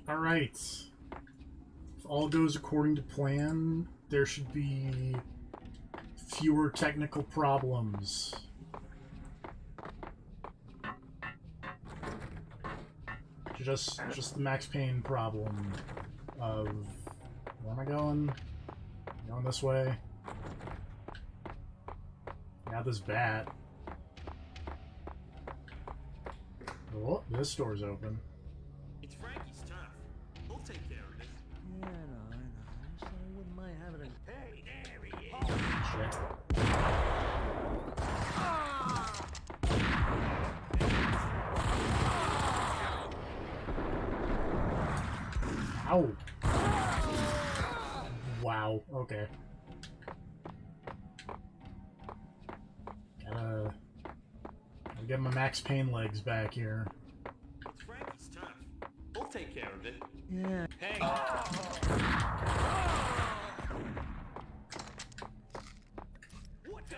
Alright. If all goes according to plan, there should be fewer technical problems. Just the Max Payne problem of... Where am I going? Going this way. Got this bat. Oh, this door's open. It's Frankie's tough. We'll take care of it. Yeah, I know. So I wouldn't mind having a... Hey, there he is. Shit. Ow. Wow, okay. Gotta get my Max Payne legs back here. It's Frankie's tough. We'll take care of it. Yeah. Hey. What the?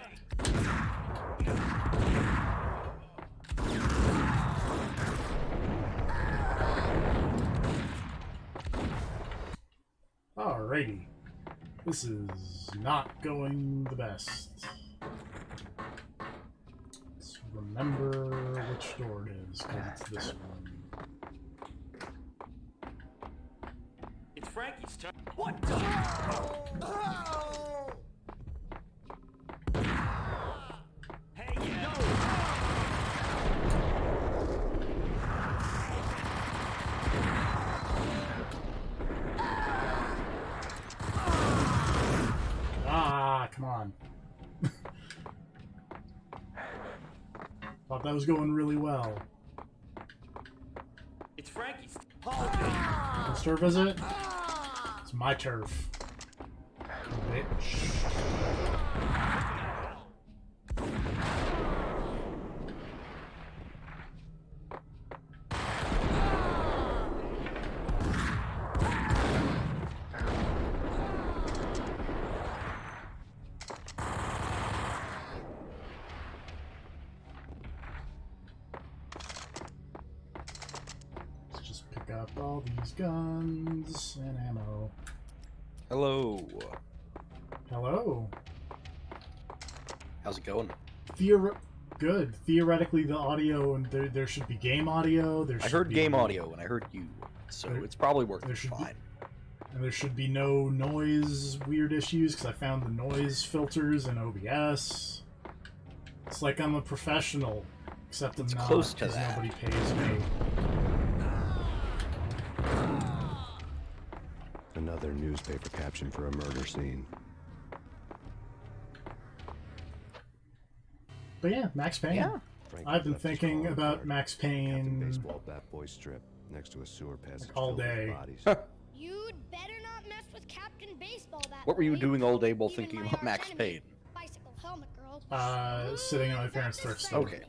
Alrighty. This is not going the best. Let's remember which door it is, because it's this one. It's Frankie's tough. What the? Hey, yeah. Ah, come on. Thought that was going really well. It's Frankie's. Whose turf is it? It's my turf. Bitch. Let's just pick up all these guns and ammo. Hello. Hello. How's it going? Good. Theoretically, the audio and there should be game audio. I heard game audio and I heard you, so it's probably working fine. And there should be no noise weird issues because I found the noise filters in OBS. It's like I'm a professional, except I'm not, close to because that. nobody pays me. Another newspaper caption for a murder scene. But yeah, Max Payne. Yeah. Frankie I've been left his thinking calling about card. Max Captain Payne Baseball bat boy strip next to a sewer passage all filled with day. bodies. You'd better not mess with Captain Baseball that What were you way. doing all day while Even thinking my about Max arch Payne? enemy, Bicycle Helmet Girl. Sitting at my parents' thrift store. Okay.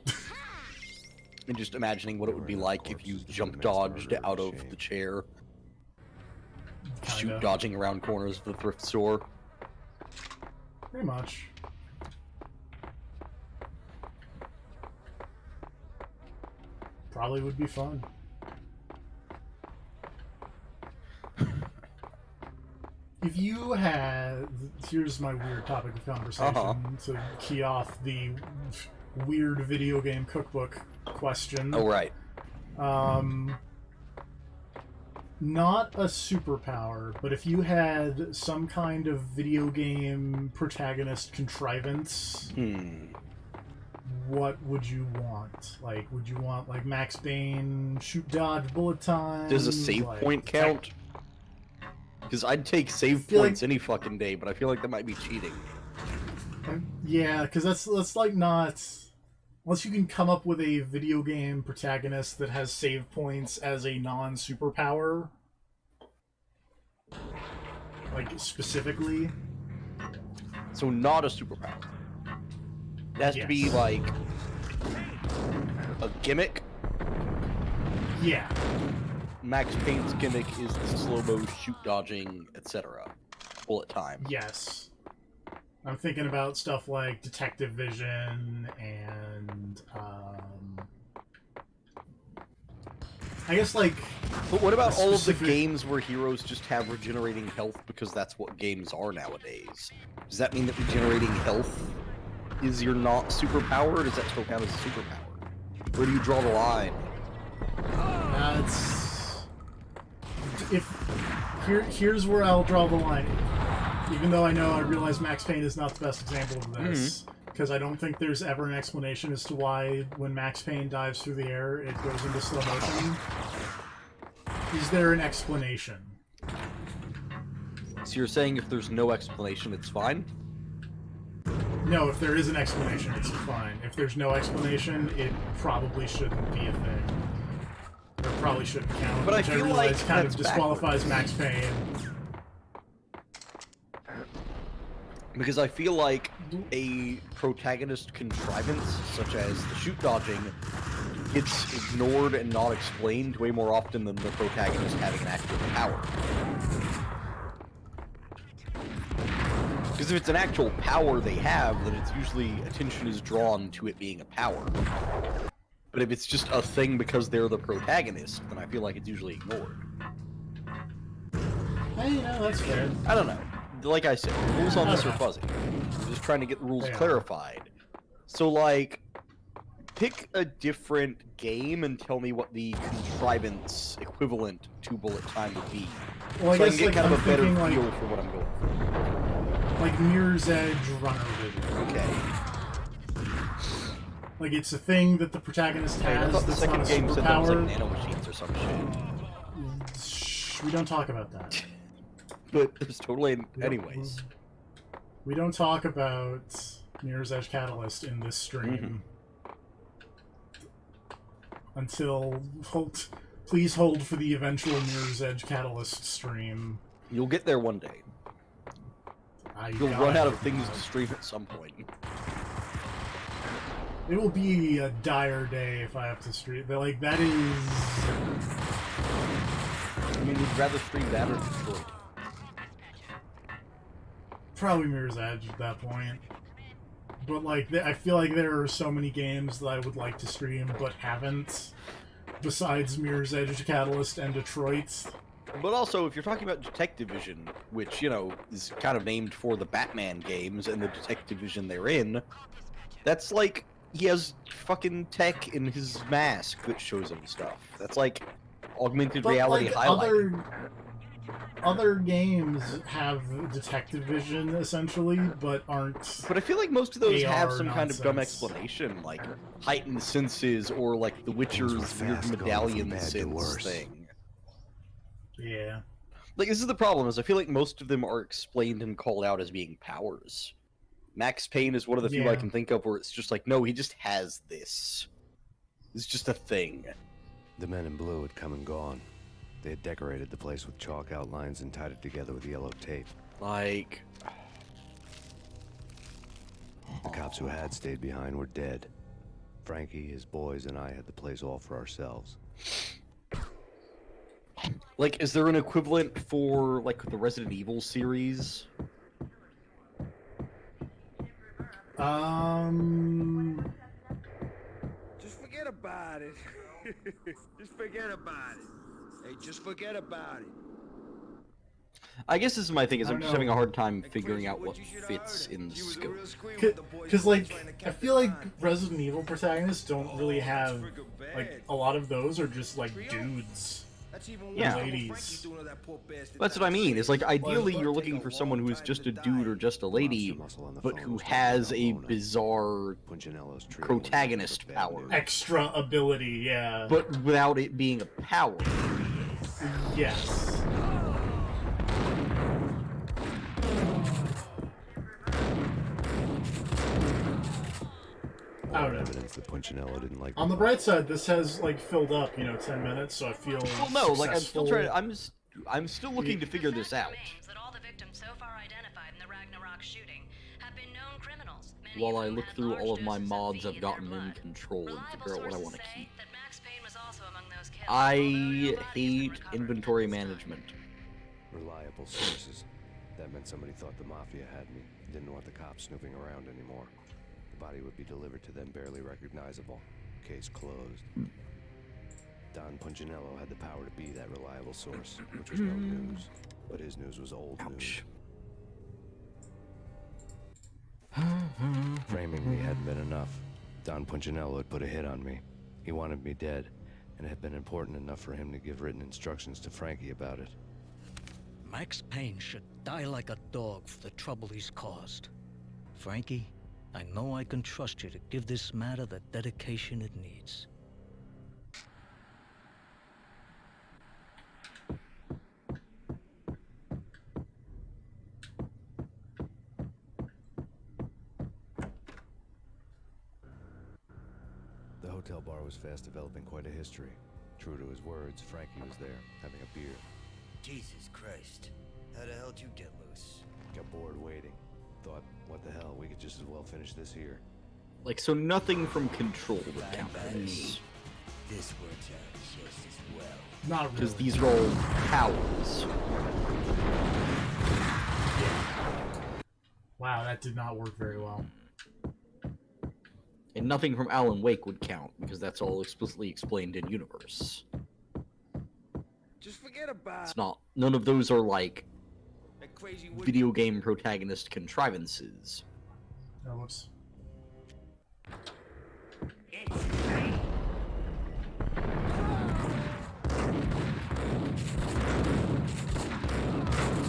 And just imagining what it would be like if you jump dodged out of the chair, shoot dodging around corners of the thrift store. Pretty much. Probably would be fun. If you had... Here's my weird topic of conversation to key off the weird video game cookbook question. Oh, right. Not a superpower, but if you had some kind of video game protagonist contrivance, what would you want? Like, would you want, like, Max Payne, shoot, dodge, bullet time? Does a save point count? Because I'd take save points any fucking day, but I feel like that might be cheating. Yeah, because that's like not... Unless you can come up with a video game protagonist that has save points as a non-superpower. Like, specifically. So not a superpower. It has to be, like, a gimmick. Yeah. Max Payne's gimmick is the slow-mo shoot dodging, etc. Bullet time. Yes. I'm thinking about stuff like detective vision and I guess like. But what about all of the specific- games where heroes just have regenerating health because that's what games are nowadays? Does that mean that regenerating health is your not superpower, or does that still count as a superpower? Where do you draw the line? It's here's where I'll draw the line. Even though I realize Max Payne is not the best example of this, because I don't think there's ever an explanation as to why when Max Payne dives through the air, it goes into slow motion. Is there an explanation? So you're saying if there's no explanation, it's fine? No, if there is an explanation, it's fine. If there's no explanation, it probably shouldn't be a thing. Or probably shouldn't count, But I which I feel realize like kind of that's disqualifies backwards. Max Payne. Because I feel like a protagonist contrivance, such as the shoot dodging, gets ignored and not explained way more often than the protagonist having an actual power. Because if it's an actual power they have, then it's usually attention is drawn to it being a power. But if it's just a thing because they're the protagonist, then I feel like it's usually ignored. Hey, that's fair. I don't know. Like I said, the rules on this are fuzzy. I'm just trying to get the rules They are. clarified. So, like, pick a different game and tell me what the contrivance equivalent to bullet time would be. Well, I so I guess can get kind I'm of a better thinking feel like for what I'm going for. like Mirror's Edge Runner Vision. Okay. Like it's a thing that the protagonist Hey, I has thought the that's not a second game said that was like superpower. nanomachines or some shit. Shh, we don't talk about that. But there's totally... We don't- Anyways. We don't talk about Mirror's Edge Catalyst in this stream. Until... Please hold for the eventual Mirror's Edge Catalyst stream. You'll get there one day. You'll run out of things to stream at some point. It will be a dire day if I have to stream. Like, that is... I mean, would you rather stream that or Detroit? Probably Mirror's Edge at that point. But, like, I feel like there are so many games that I would like to stream but haven't. Besides Mirror's Edge Catalyst and Detroit. But also, if you're talking about Detective Vision, which, you know, is kind of named for the Batman games and the Detective Vision they're in, that's like, he has fucking tech in his mask that shows him stuff. That's like augmented reality like, highlighting. Other games have detective vision, essentially, but aren't... But I feel like most of those have AR some kind of dumb nonsense. explanation, like heightened senses or like the Witcher's were weird fast, going from medallion bad to sense worse. thing. Yeah. Like, this is the problem, is I feel like most of them are explained and called out as being powers. Max Payne is one of the few I Yeah. can think of where it's just like, no, he just has this. It's just a thing. The men in blue had come and gone. They had decorated the place with chalk outlines and tied it together with yellow tape. Like... The cops who had stayed behind were dead. Frankie, his boys, and I had the place all for ourselves. Like, is there an equivalent for, like, the Resident Evil series? Just forget about it. Just forget about it. Hey, just forget about it. I guess this is my thing, is I I'm don't just know. having a hard time figuring out what fits in the scope. Because, like, I feel like Resident Evil protagonists don't really have, like, a lot of those are just, like, dudes. Yeah. Ladies. That's what I mean, is like, ideally you're looking for someone who is just a dude or just a lady, but who has a bizarre Punchinello's trio protagonist was bad power. news. Extra ability, yeah. But without it being a power. Yes. I don't know. Evidence that Punchinello didn't like On the bright side, this has, like, filled up, 10 minutes, so I feel Well, no, like, I'm still successful. trying, I'm still looking to figure this out. Names that all the victims so far identified in the Ragnarok shooting have been known criminals. Many While of I whom look had through large all of my doses mods V I've in their gotten in blood. control and Reliable figure out what I sources want to say keep. that Max Payne was also among those killed, I although no body has been hate recovered inventory at this time. management. reliable sources. That meant somebody thought the Mafia had me. Didn't want the cops snooping around anymore. The body would be delivered to them barely recognizable. Case closed. Don Punchinello had the power to be that reliable source, which was no news. But his news was old news. Framing me hadn't been enough. Don Punchinello had put a hit on me. He wanted me dead, and it had been important enough for him to give written instructions to Frankie about it. Max Payne should die like a dog for the trouble he's caused. Frankie, I know I can trust you to give this matter the dedication it needs. The hotel bar was fast developing quite a history. True to his words, Frankie was there, having a beer. Jesus Christ. How the hell did you get loose? Got bored waiting. Thought, what the hell, we could just as well finish this here. Like, so nothing from Control would count for this. This works out just as well. Not really. Because these are all powers. Wow, that did not work very well. And nothing from Alan Wake would count, because that's all explicitly explained in universe. Just forget about It's not. None of those are like that crazy wood. video game protagonist contrivances. Oh, whoops.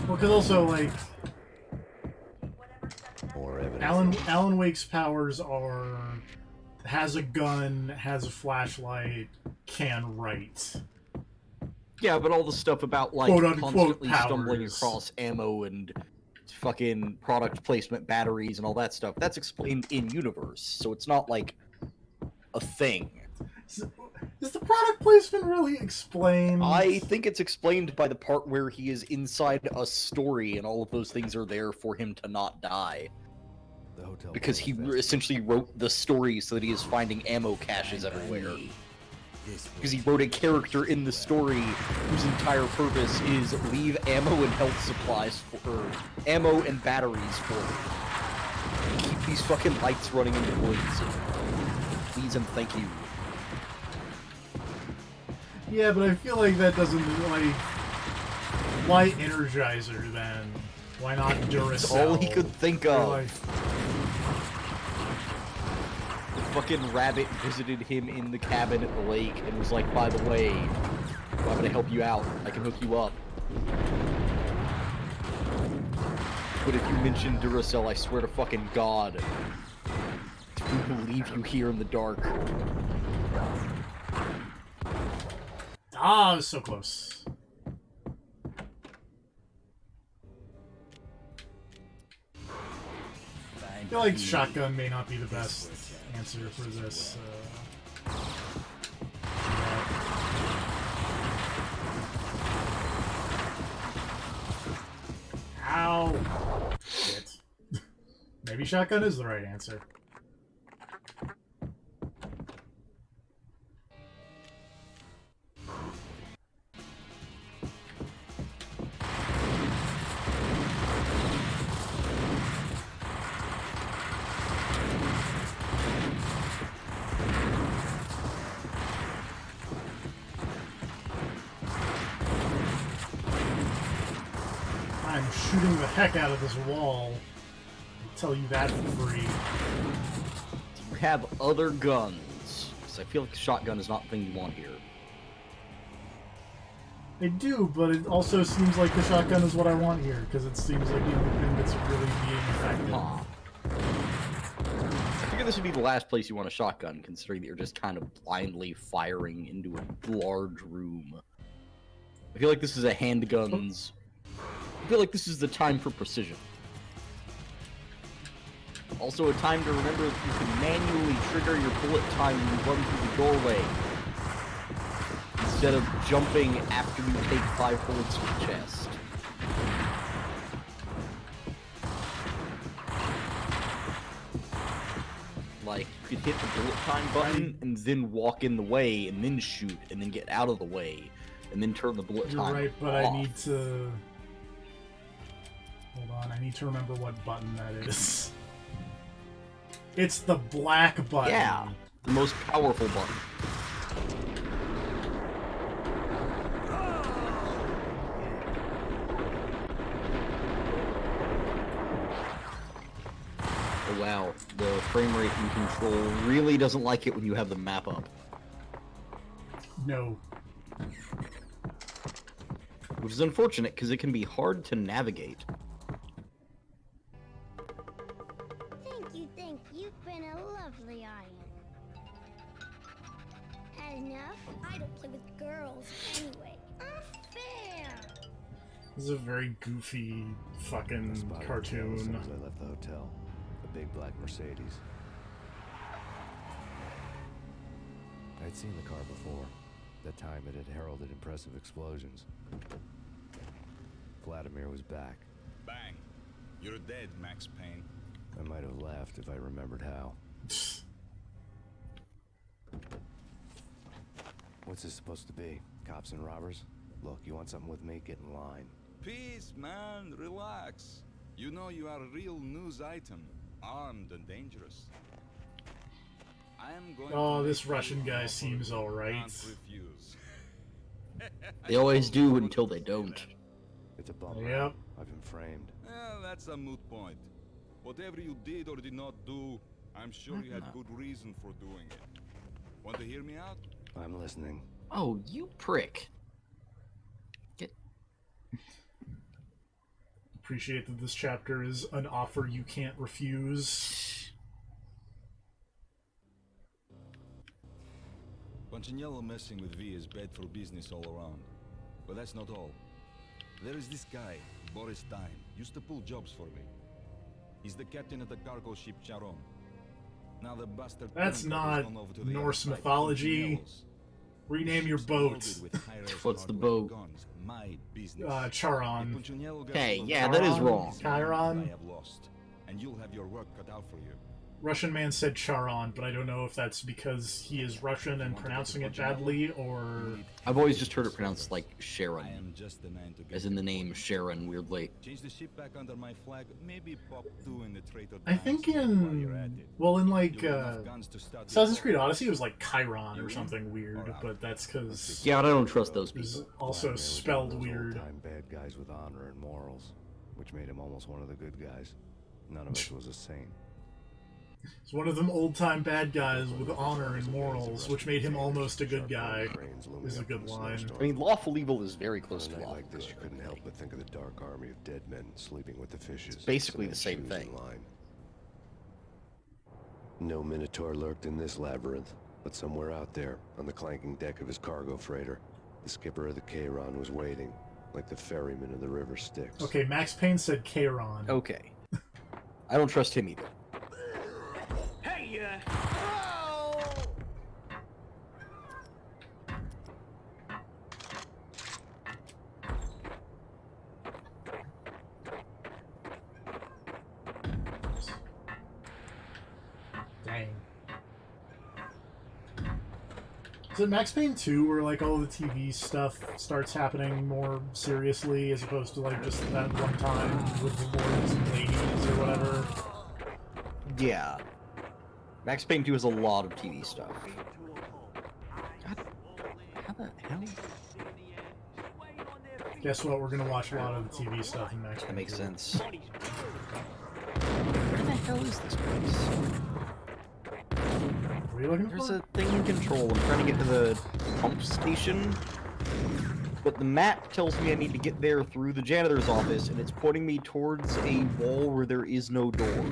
Well, because also, like, More evidence. Alan Wake's powers are has a gun, has a flashlight, can write. Yeah, but all the stuff about like Quote-unquote constantly stumbling powers. across ammo and fucking product placement batteries and all that stuff, that's explained in universe, so it's not like a thing. Is the product placement really explained? I think it's explained by the part where he is inside a story and all of those things are there for him to not die. The hotel Because bar he was fast essentially wrote the story so that he is finding ammo caches everywhere. Because he wrote a character in the story whose entire purpose is leave ammo and health supplies for ammo and batteries for me. Keep these fucking lights running in the woods. Please and thank you. Yeah, but I feel like that doesn't, like... Why Energizer, then? Why not Duracell? That's all he could think Or, of. like, The fucking rabbit visited him in the cabin at the lake and was like, by the way, I'm gonna help you out. I can hook you up. But if you mention Duracell, I swear to fucking God, we will leave you here in the dark. I was so close. I feel like shotgun may not be the best answer for this. Ow! Shit. Maybe shotgun is the right answer. I'm shooting the heck out of this wall. I'll tell you that for free. You have other guns. Because I feel like the shotgun is not the thing you want here. I do, but it also seems like the shotgun is what I want here, because it seems like the only thing that's really being effective. Huh. I figure this would be the last place you want a shotgun, considering that you're just kind of blindly firing into a large room. I feel like this is a handguns. I feel like this is the time for precision. Also a time to remember that you can manually trigger your bullet time when you run through the doorway, instead of jumping after you take 5 bullets to the chest. Like, you could hit the bullet time button and then walk in the way and then shoot and then get out of the way and then turn the bullet You're time right, but off. I need to... Hold on, I need to remember what button that is. It's the black button. Yeah, the most powerful button. wow, the frame rate in Control really doesn't like it when you have the map up. No. Which is unfortunate, because it can be hard to navigate. Thank you. You've been a lovely audience. Had enough? I don't play with girls anyway. Unfair! This is a very goofy fucking Spotted the tail as cartoon. soon as I left the hotel. A big black Mercedes. I'd seen the car before. That time it had heralded impressive explosions. Vladimir was back. Bang. You're dead, Max Payne. I might have laughed if I remembered how. What's this supposed to be? Cops and robbers? Look, you want something with me? Get in line. Peace, man. Relax. You know you are a real news item. Armed and dangerous. I am going Oh, to this make you Russian an guy offer seems you alright. can't refuse. They always do until they don't. It's a bummer. Yep. I've been framed. Well, that's a moot point. Whatever you did or did not do, I'm sure you had good reason for doing it. Want to hear me out? I'm listening. Oh, you prick. Appreciate that this chapter is an offer you can't refuse. Punchinello messing with V is bad for business all around. But that's not all. There is this guy, Boris Time, used to pull jobs for me. He's the captain of the cargo ship Charon. Now the bastard... That's Payne has not gone over to the Norse other side, mythology. Punchinello's. Rename your Ships boat. loaded with high-res What's the hardware boat? guns. My business. Charon. If Punchinello gets Hey, a load yeah, of that is guns, wrong. Chiron? I have lost, and you'll have your work cut out for you. Russian man said Charon, but I don't know if that's because he is Russian and pronouncing it badly, or... I've always just heard it pronounced like I Sharon, am just the man to get as in the name Sharon, weirdly. Change the ship back under my flag. Maybe pop 2 in the traitor. I think while you're at in... it. Well, in like, You'll have enough guns to start the Assassin's war. Creed Odyssey, it was like Chiron You or in something weird, or out? but that's because Yeah, I don't trust those it was people. also Vladimir was one of spelled those weird. old-time bad guys with honor and morals, which made him almost one of the good guys. None of us was a saint. It's one of them old-time bad guys with honor and morals, which made him almost a good guy, is a good line. I mean, lawful evil is very close On to a night lawful like this, you good. couldn't help but think of the dark army of dead men sleeping with the fishes. basically the cement same shoes in thing. line. No Minotaur lurked in this labyrinth, but somewhere out there, on the clanking deck of his cargo freighter, the skipper of the Chiron was waiting, like the ferryman of the river Styx. Okay, Max Payne said Chiron. Okay. I don't trust him either. Dang. Is it Max Payne 2 where like all the TV stuff starts happening more seriously as opposed to like just that one time with the lords and ladies or whatever? Yeah. Max Payne 2 has a lot of TV stuff. God, how the hell? Guess what? We're gonna watch a lot of the TV stuff in Max Payne. That makes 2. sense. Where the hell is this place? What are you looking There's for? a thing in Control. I'm trying to get to the pump station, but the map tells me I need to get there through the janitor's office, and it's pointing me towards a wall where there is no door.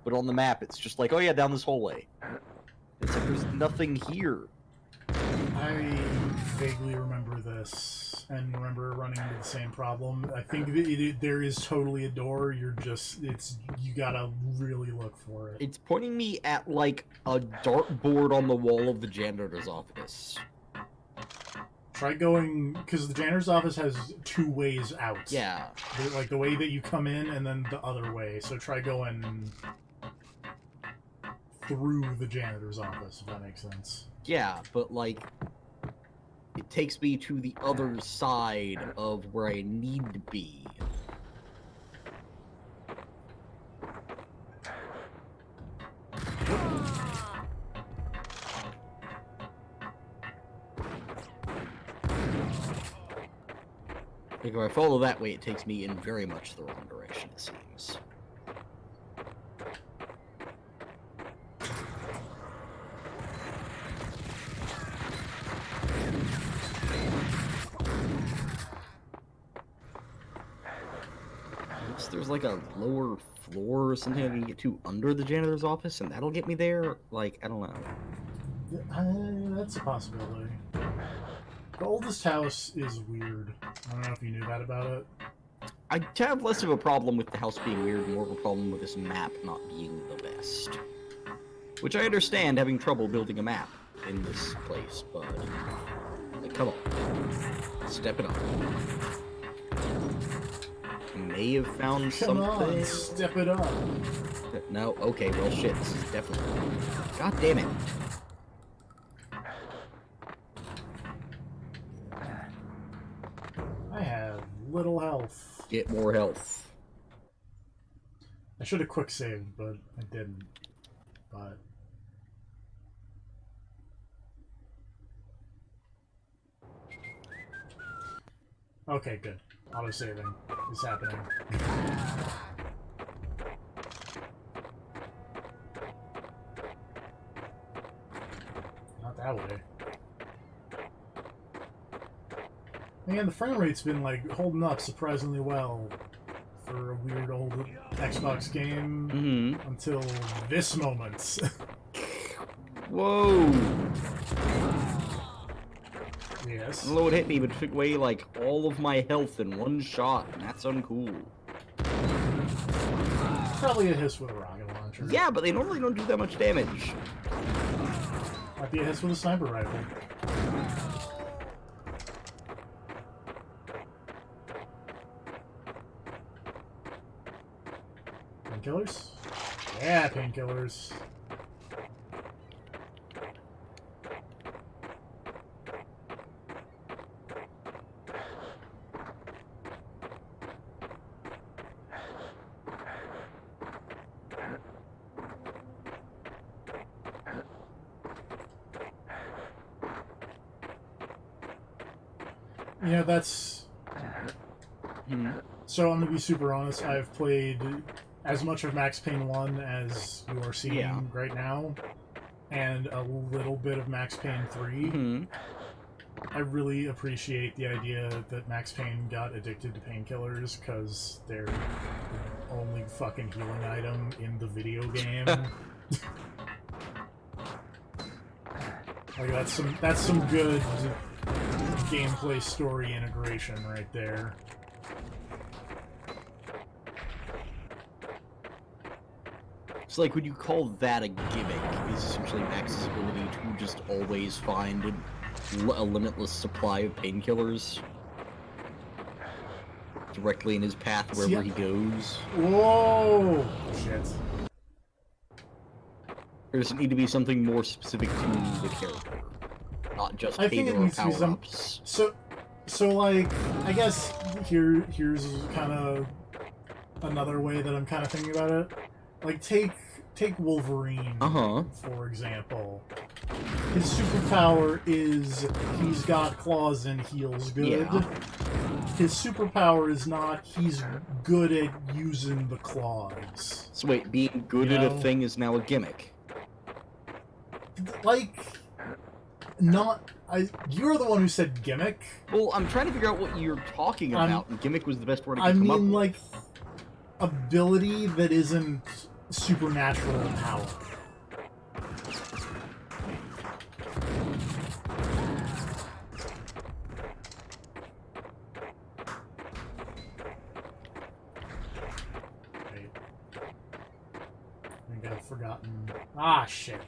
But on the map, it's just like, oh yeah, down this hallway. It's like there's nothing here. I vaguely remember this and remember running into the same problem. I think that there is totally a door. You gotta really look for it. It's pointing me at like a dartboard on the wall of the janitor's office. Try going, because the janitor's office has 2 ways out. Yeah. Like the way that you come in and then the other way. So try going through the janitor's office, if that makes sense. Yeah, but like it takes me to the other side of where I need to be. Like if I follow that way, it takes me in very much the wrong direction, it seems. there's like a lower floor or something I can get to under the janitor's office, and that'll get me there. Like, I don't know. That's a possibility. The oldest house is weird. I don't know if you knew that about it. I have less of a problem with the house being weird, more of a problem with this map not being the best. Which I understand having trouble building a map in this place, but like, come on, step it up. May have found Come something. on, step it up. No, okay, well shit, this is definitely... God damn it. I have little health. Get more health. I should have quick saved, but I didn't. But... Okay, good. Auto-saving is happening. Not that way. Man, the frame rate's been, like, holding up surprisingly well for a weird old Xbox game until this moment. Whoa! Yes. I don't know what hit me, but it took away, like, all of my health in one shot, and that's uncool. Probably a hiss with a rocket launcher. Yeah, but they normally don't do that much damage. Might be a hiss with a sniper rifle. Painkillers? Yeah, painkillers. You know, that's... So I'm gonna be super honest, I've played as much of Max Payne 1 as you are seeing right now, and a little bit of Max Payne 3. I really appreciate the idea that Max Payne got addicted to painkillers, because they're the only fucking healing item in the video game. Like, that's some good gameplay story integration right there. It's like, would you call that a gimmick? Is essentially Max's ability to just always find a limitless supply of painkillers directly in his path wherever he goes? Whoa! Shit. There doesn't need to be something more specific to the character, not just I think it needs to be some. So like, I guess here's kind of another way that I'm kind of thinking about it. Like, take Wolverine, for example. His superpower is he's got claws and heals good. Yeah. His superpower is not he's good at using the claws. So wait, being good at a thing is now a gimmick? Like, you're the one who said gimmick. Well, I'm trying to figure out what you're talking about, and gimmick was the best word I could come up with. Like, ability that isn't supernatural power. Wait. I think I've forgotten. Ah, shit.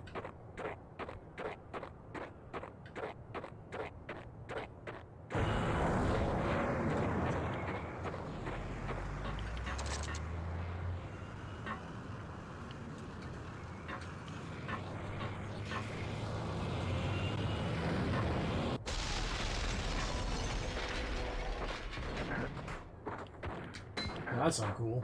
That's uncool.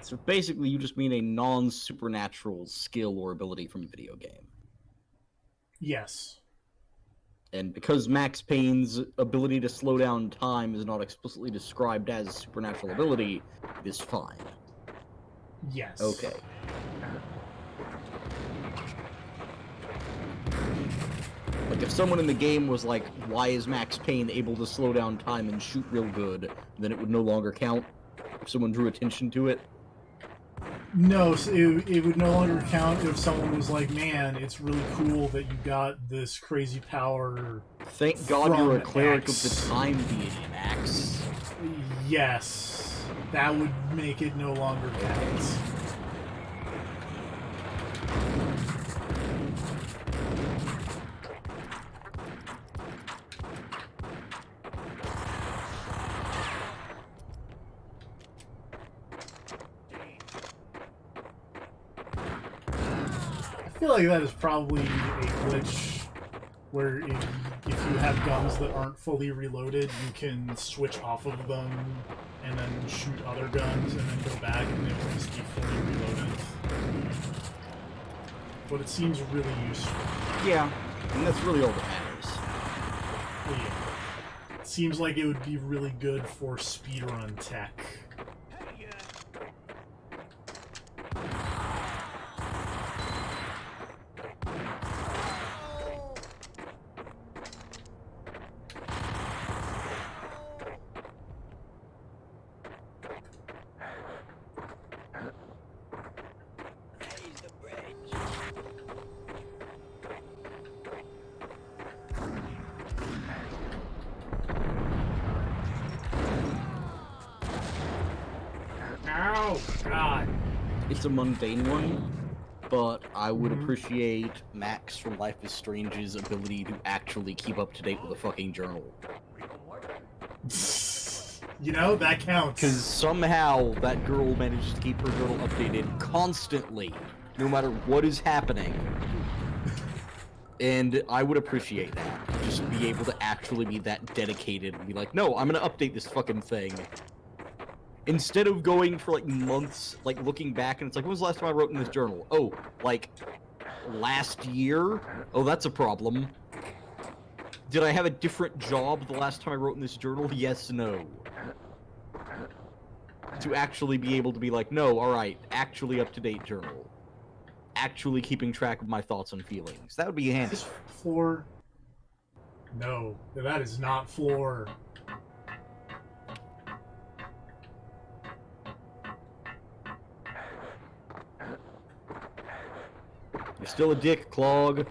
So basically, you just mean a non-supernatural skill or ability from a video game. Yes. And because Max Payne's ability to slow down time is not explicitly described as a supernatural ability, it is fine. Yes. Okay. Like, if someone in the game was like, why is Max Payne able to slow down time and shoot real good, then it would no longer count if someone drew attention to it. No, so it would no longer count if someone was like, man, it's really cool that you got this crazy power. Thank God you're a from cleric X. of the time deity, Max. Yes. That would make it no longer count. I feel like that is probably a glitch where if you have guns that aren't fully reloaded, you can switch off of them and then shoot other guns and then go back and they will just be fully reloaded. But it seems really useful. Yeah, and that's really all that matters. Yeah. It seems like it would be really good for speedrun tech. Oh, God. It's a mundane one, but I would appreciate Max from Life is Strange's ability to actually keep up to date with a fucking journal. You know, that counts. Because somehow that girl manages to keep her journal updated constantly, no matter what is happening. And I would appreciate that. Just be able to actually be that dedicated and be like, no, I'm gonna update this fucking thing. Instead of going for like months, like looking back and it's like, when was the last time I wrote in this journal? Oh, like last year? Oh, that's a problem. Did I have a different job the last time I wrote in this journal? Yes, no. To actually be able to be like, no, alright, actually up-to-date journal. Actually keeping track of my thoughts and feelings. That would be handy. Is floor? No, that is not floor. You're still a dick, Clog.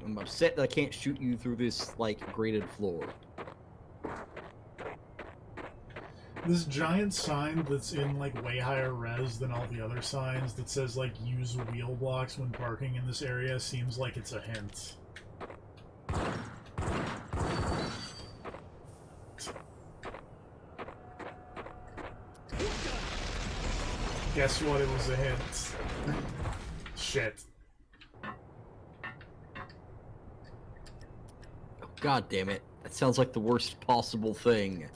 I'm upset that I can't shoot you through this, like, graded floor. This giant sign that's in, like, way higher res than all the other signs that says, like, use wheel blocks when parking in this area seems like it's a hint. Guess what? It was a hint. Shit. Oh, God damn it. That sounds like the worst possible thing.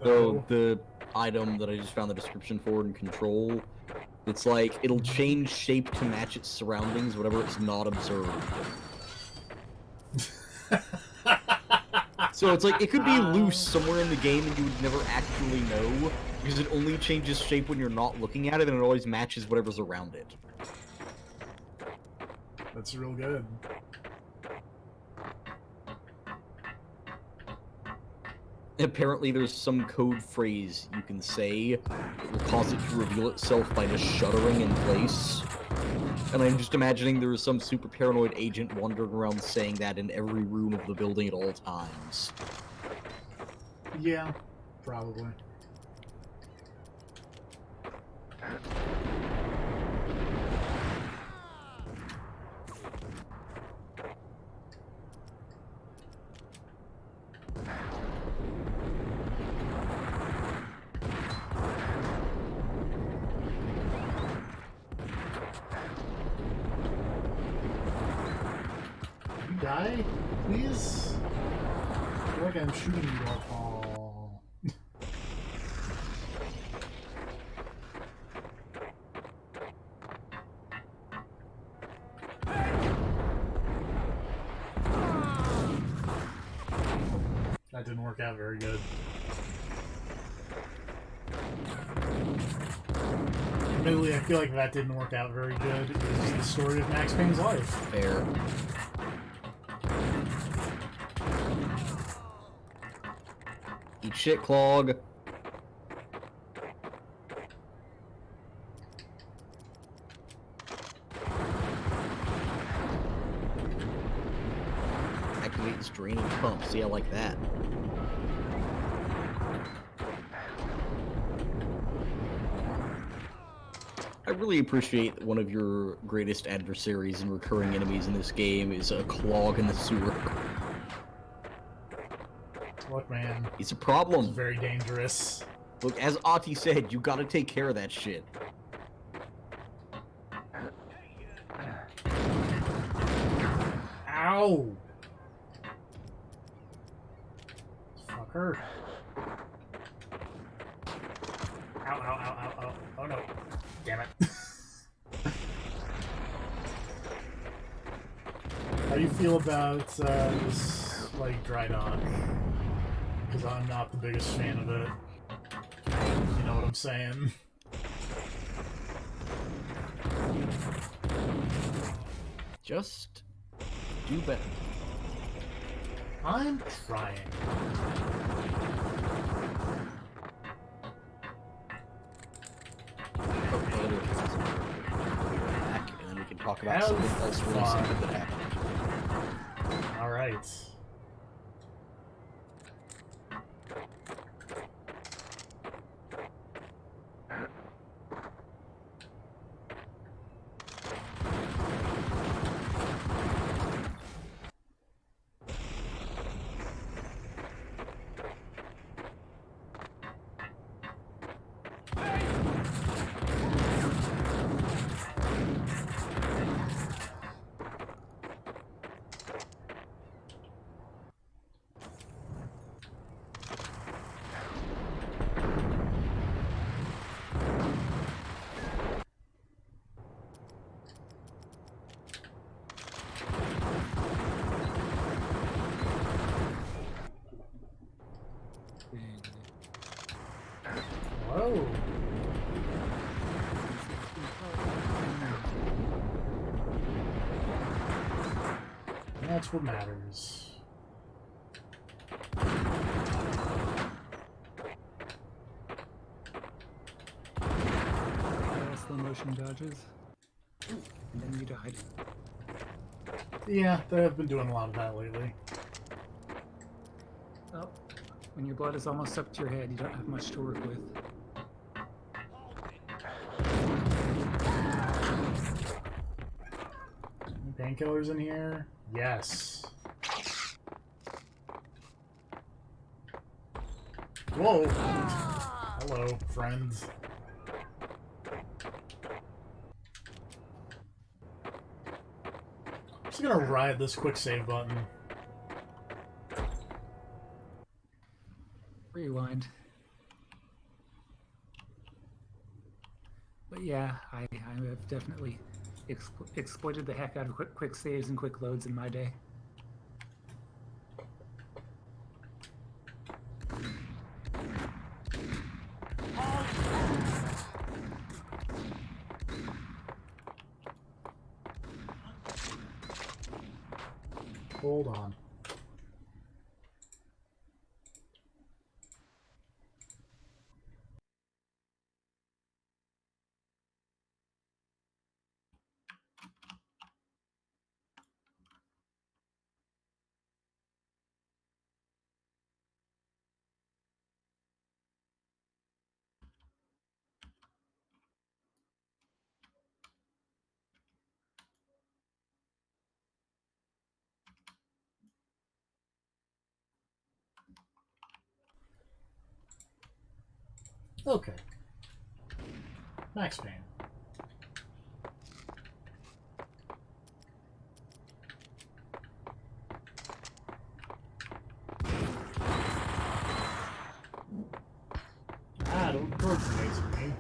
So, the item that I just found the description for in Control, it's like, it'll change shape to match its surroundings whenever it's not observed. So it's like, it could be loose somewhere in the game and you would never actually know, because it only changes shape when you're not looking at it, and it always matches whatever's around it. That's real good. Apparently there's some code phrase you can say that will cause it to reveal itself by just shuddering in place. And I'm just imagining there is some super paranoid agent wandering around saying that in every room of the building at all times. Yeah, probably. Die, please? I feel like I'm shooting you all. That didn't work out very good. Admittedly, I feel like that didn't work out very good. It was the story of Max Payne's life. Fair. Eat shit, Clog. Activate this draining pump. See, I like that. I really appreciate one of your greatest adversaries and recurring enemies in this game is a Clog in the sewer. Look, man. It's a problem. It's very dangerous. Look, as Ati said, you gotta take care of that shit. Ow! Fucker. Ow, ow, ow, ow, ow. Oh no. Damn it. How do you feel about this, like, dry dock? Because I'm not the biggest fan of it. You know what I'm saying? Just do better. I'm trying. Back, and then we can talk about something else really simple that happened. Alright. Whoa. That's what matters. Slow motion dodges. And then you died. Yeah, they've been doing a lot of that lately. Well, when your blood is almost up to your head, you don't have much to work with. Painkillers in here? Yes. Whoa! Hello, friends. I'm just gonna ride this quick save button. Rewind. But yeah, I have definitely exploited the heck out of quick saves and quick loads in my day. Hold on. Okay. Max Payne. Ah, don't coordinate me.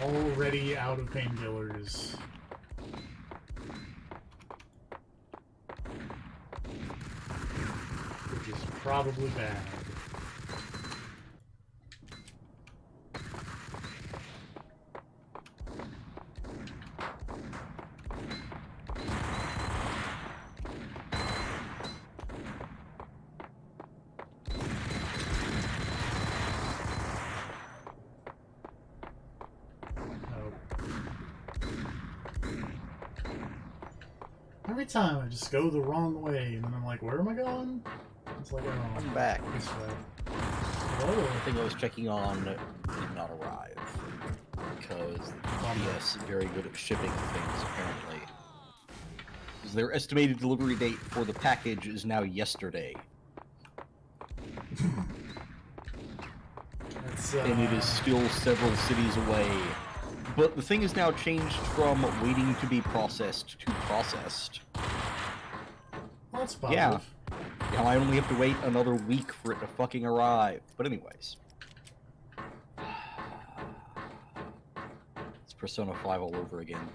Already out of painkillers. Which is probably bad. Every time I just go the wrong way, and then I'm like, where am I going? It's like, oh, I'm back. this way. The thing I was checking on did not arrive. Because UPS is very good at shipping things, apparently. Because their estimated delivery date for the package is now yesterday. And it is still several cities away. But the thing is now changed from waiting to be processed to processed. Well, that's positive. Yeah. Now I only have to wait another week for it to fucking arrive. But anyways. It's Persona 5 all over again.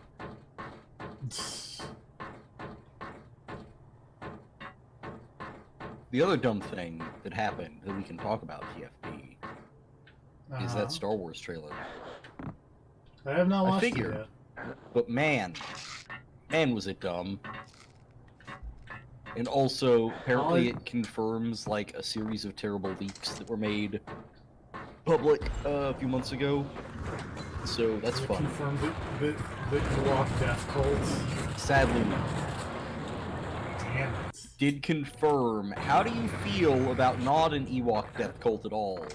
The other dumb thing that happened that we can talk about, TFB, is that Star Wars trailer. I have not watched it figured, yet. But man was it dumb. And also, apparently it confirms, like, a series of terrible leaks that were made public a few months ago. So, that's fun. Confirmed that you walk death cults? Sadly, no. Damn it. Did confirm. How do you feel about not an Ewok death cult at all?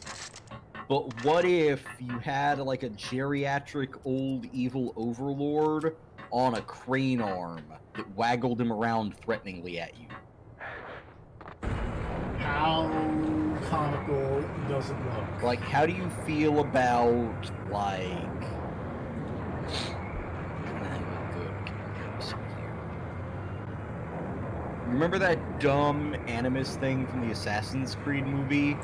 But what if you had, like, a geriatric old evil overlord on a crane arm that waggled him around threateningly at you? How comical does it look? Like, how do you feel about, like... Remember that dumb Animus thing from the Assassin's Creed movie?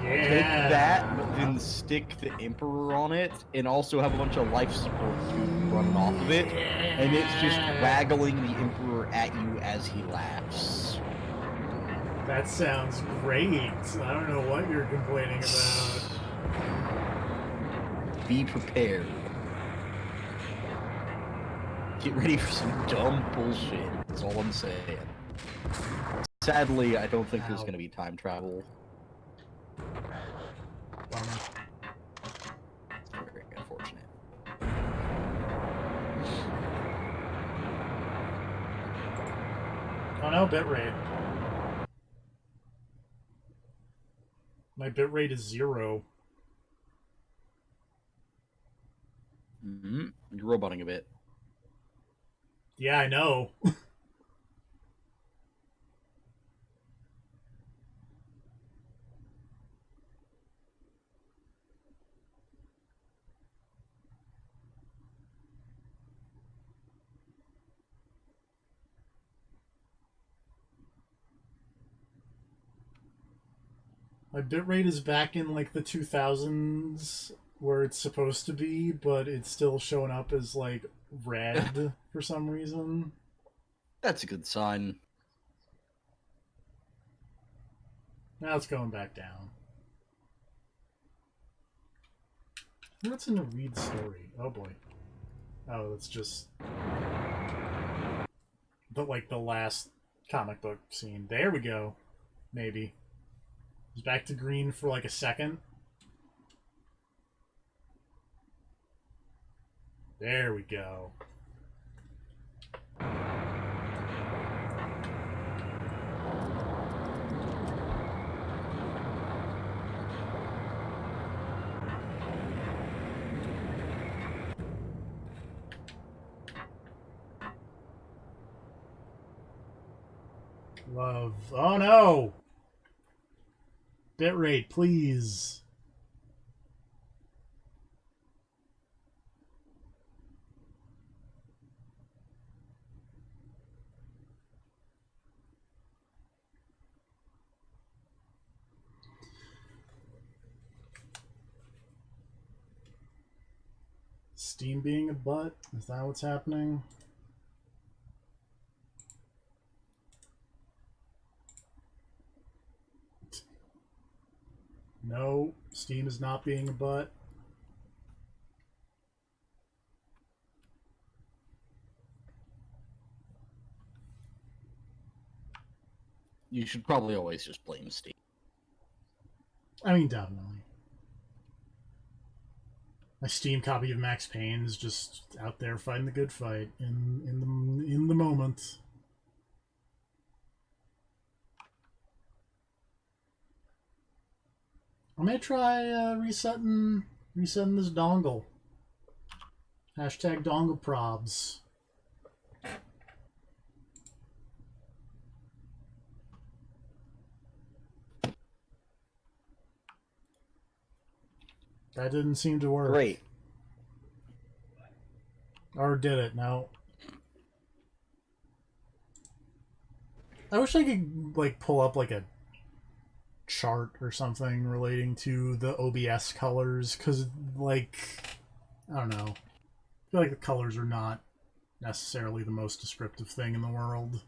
Yeah. Take that, but then stick the Emperor on it, and also have a bunch of life support tubes running off of it, and it's just waggling the Emperor at you as he laughs. That sounds great. I don't know what you're complaining about. Be prepared. Get ready for some dumb bullshit. That's all I'm saying. Sadly, I don't think there's going to be time travel. Very unfortunate. Oh no, bitrate. My bitrate is 0. Mm-hmm. You're roboting a bit. Yeah, I know. My bitrate is back in like the 2000s where it's supposed to be, but it's still showing up as like red for some reason. That's a good sign. Now it's going back down. What's in the Reed story? Oh boy. Oh, it's just the last comic book scene. There we go. Maybe. It's back to green for like a second. There we go. Love. Oh no! Bitrate, please. Steam being a butt? Is that what's happening? No, Steam is not being a butt. You should probably always just blame Steam. I mean, definitely. My Steam copy of Max Payne is just out there fighting the good fight in the moment. I may try resetting this dongle. Hashtag dongle probs. That didn't seem to work. Great. Or did it? No. I wish I could like pull up like a chart or something relating to the OBS colors, because like I don't know. I feel like the colors are not necessarily the most descriptive thing in the world.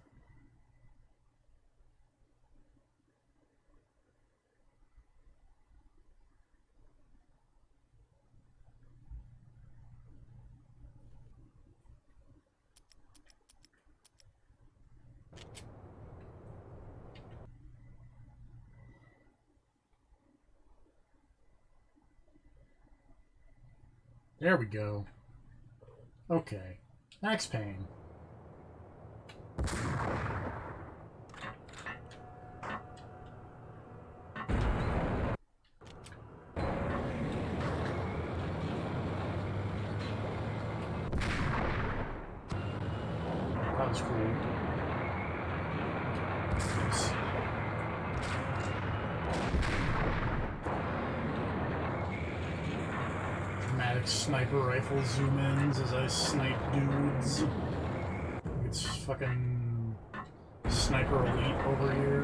There we go. Okay. Max Payne. That was cool. Nice. Dramatic sniper rifle zoom ins as I snipe dudes. It's fucking Sniper Elite over here.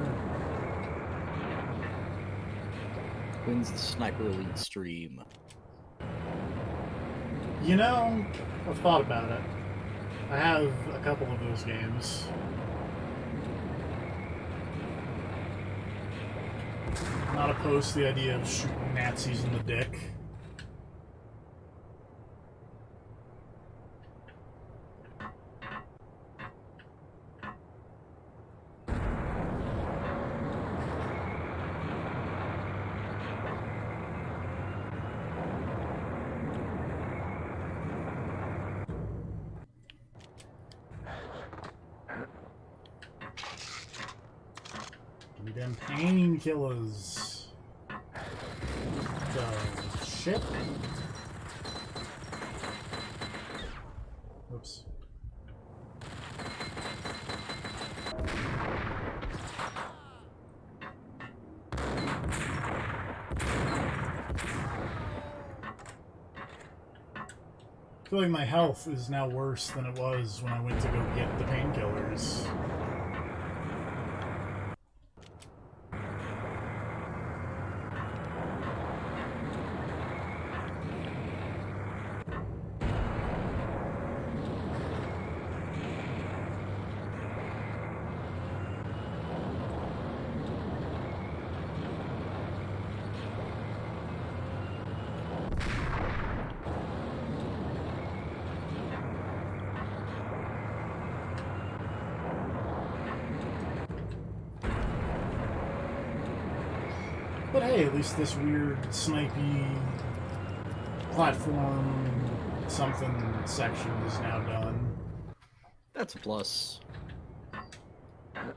When's the Sniper Elite stream? You know, I've thought about it. I have a couple of those games. I'm not opposed to the idea of shooting Nazis in the dick. Give me them painkillers. The ship. Oops. I feel like my health is now worse than it was when I went to go get the painkillers. But hey, at least this weird snipey platform something section is now done. That's a plus. There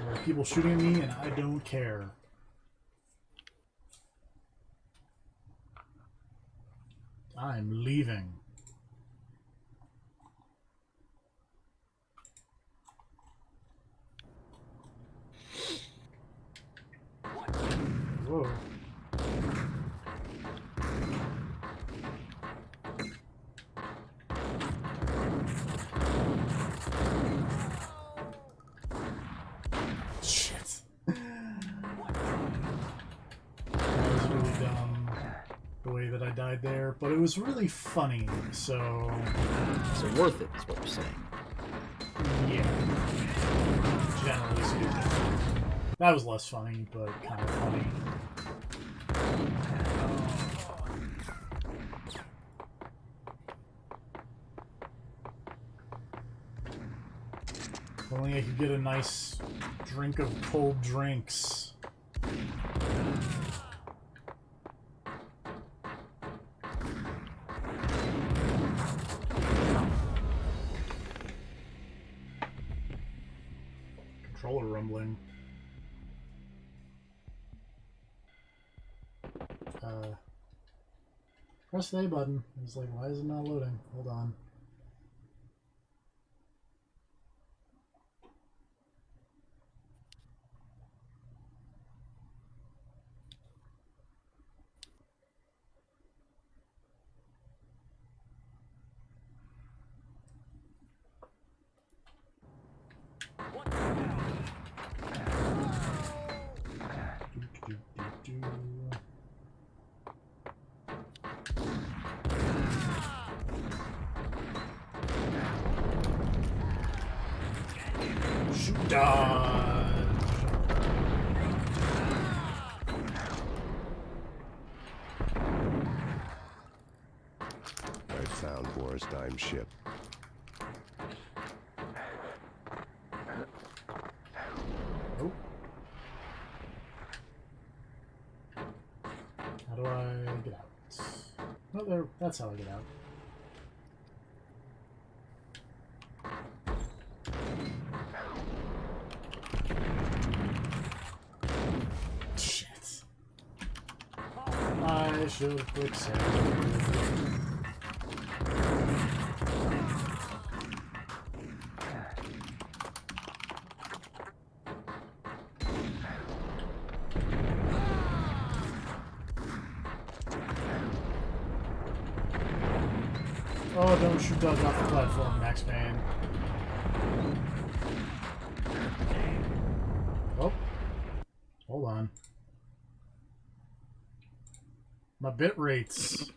are people shooting at me and I don't care. I'm leaving. Whoa. Shit. died there, but it was really funny, so... So worth it, is what you're saying. Yeah. Generally speaking. That was less funny, but kind of funny. If only I could get a nice drink of cold drinks. Controller rumbling. Press the A button. I was like, why is it not loading? Hold on. Shoot dodge. I found Boris Dime's ship. Oh. How do I get out? Oh, there. That's how I get out. Shit. I should have quick saved. Oh, don't shoot dodge off the platform, Max Payne. Oh. Hold on. My bit rates.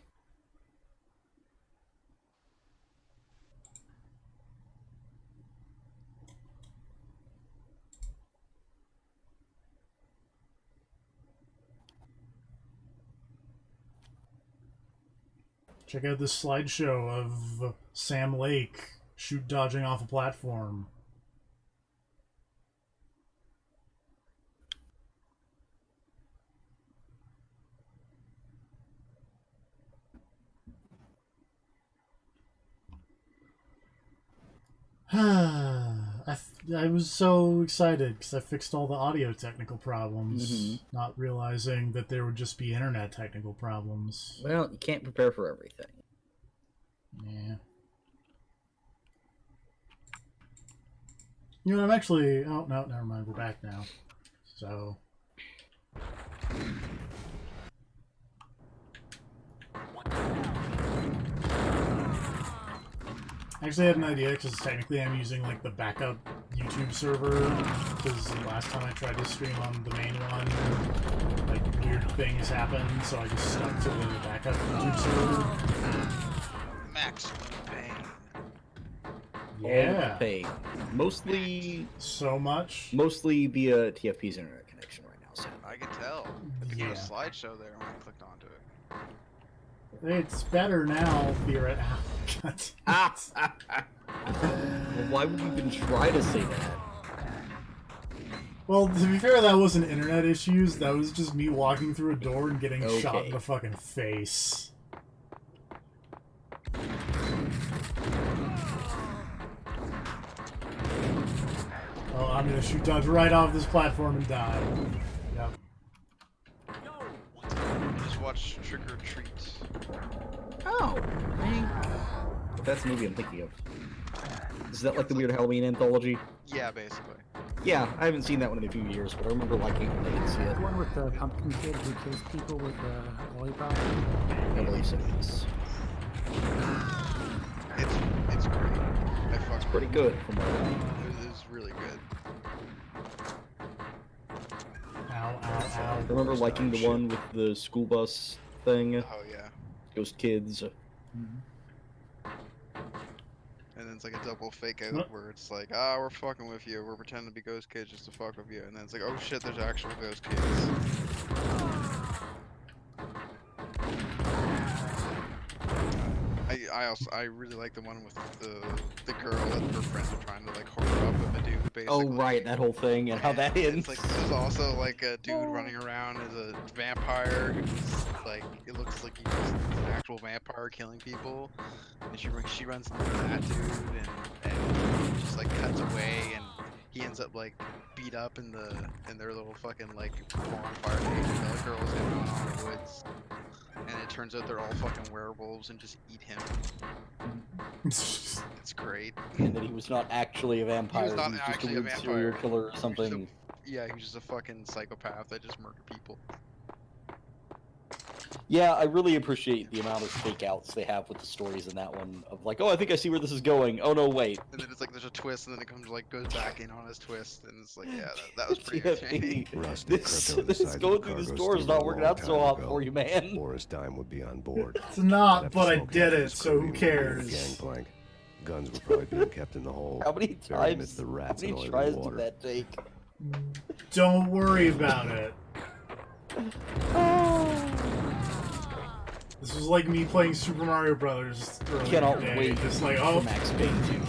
Check out this slideshow of Sam Lake shoot dodging off a platform. I was so excited because I fixed all the audio technical problems, not realizing that there would just be internet technical problems. Well, you can't prepare for everything. Yeah. You know, I'm actually... Oh, no, never mind. We're back now. So... I actually had an idea, because technically I'm using, like, the backup YouTube server, because last time I tried to stream on the main one, like, weird things happened, so I just stuck to the backup YouTube server. Maximum Payne. Yeah. Payne. Mostly... So much? Mostly via TFP's internet connection right now, Sam. I can tell. It's Yeah. a slideshow there when I clicked onto it. It's better now, theoretically. Well, why would you even try to say that? Well, to be fair, that wasn't internet issues. That was just me walking through a door and getting shot in the fucking face. Oh, I'm gonna shoot dodge right off this platform and die. Yep. Just watch Trick or Treat. Oh, that's the movie I'm thinking of. Is that like the weird Halloween anthology? Yeah, basically. Yeah, I haven't seen that one in a few years, but I remember liking it when I didn't see it. The one with the pumpkin kid who kills people with a lollipop? I believe so, yes. It's great. It's pretty good from what I remember. It is really good. Ow, ow, ow. I remember liking the one with the school bus thing. Oh, yeah. Ghost Kids. And then it's like a double fake out What? where it's like, ah, we're fucking with you. We're pretending to be ghost kids just to fuck with you. And then it's like, oh shit, there's actual ghost kids. I really like the one with the girl that her friends are trying to like hook her up with a dude basically. Oh right, that whole thing and how that ends. It's like there's also like a dude running around as a vampire who's like it looks like he's an actual vampire killing people, and she runs into that dude and just like cuts away and he ends up like beat up in their little fucking like bonfire thing that the girls have going on in the woods, and it turns out they're all fucking werewolves and just eat him. It's great. And that he was not actually a vampire. He was not just actually a a weird vampire. serial killer or something. Yeah, he was just a fucking psychopath that just murdered people. Yeah, I really appreciate the amount of takeouts they have with the stories in that one. Of like, oh, I think I see where this is going. Oh no, wait. And then it's like there's a twist, and then it comes like goes back in on his twist, and it's like, yeah, that was pretty entertaining. This going through this door is not working out so hot for you, man. Boris Dime would be on board. It's not, but I did it, so who cares? Gangplank. Guns were probably being kept in the hole. How many buried times? amidst the rats How and many oily tries water. did that take? Don't worry about it. This was like me playing Super Mario Brothers earlier Cannot today. wait Just like, for oh, Max Payne 2.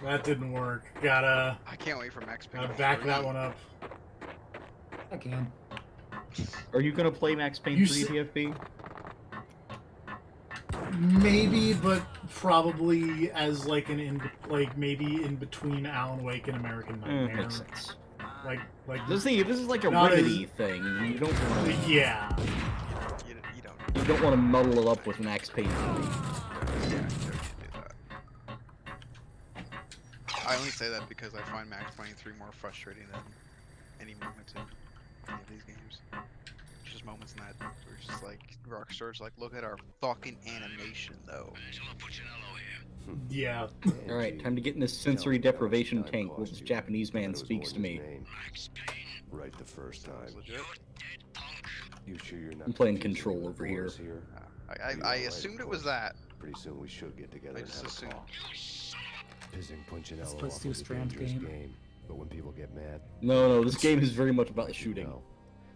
that didn't work. I can't wait for Max Payne. Gotta back that one up. I can. Are you gonna play Max Payne 3 TFB? Maybe, but probably as like maybe in between Alan Wake and American Nightmare. Makes sense. Like This is like a not remedy thing. You don't want to. Yeah. You don't want to muddle it up with Max Payne 3. I only say that because I find Max Payne 3 more frustrating than any moments in any of these games. Just moments in that where it's just like Rockstar's like, look at our fucking animation though. Yeah. Alright, time to get in this sensory deprivation tank while this Japanese man speaks to me. Right the first time. You sure you're not I'm playing Control over here. I assumed it was that. Pretty soon we should get together. I just assumed. Pissing Punchinello Supposed off to do a was a Strand dangerous game. game, but when people get mad, No, this game is very much about shooting. no.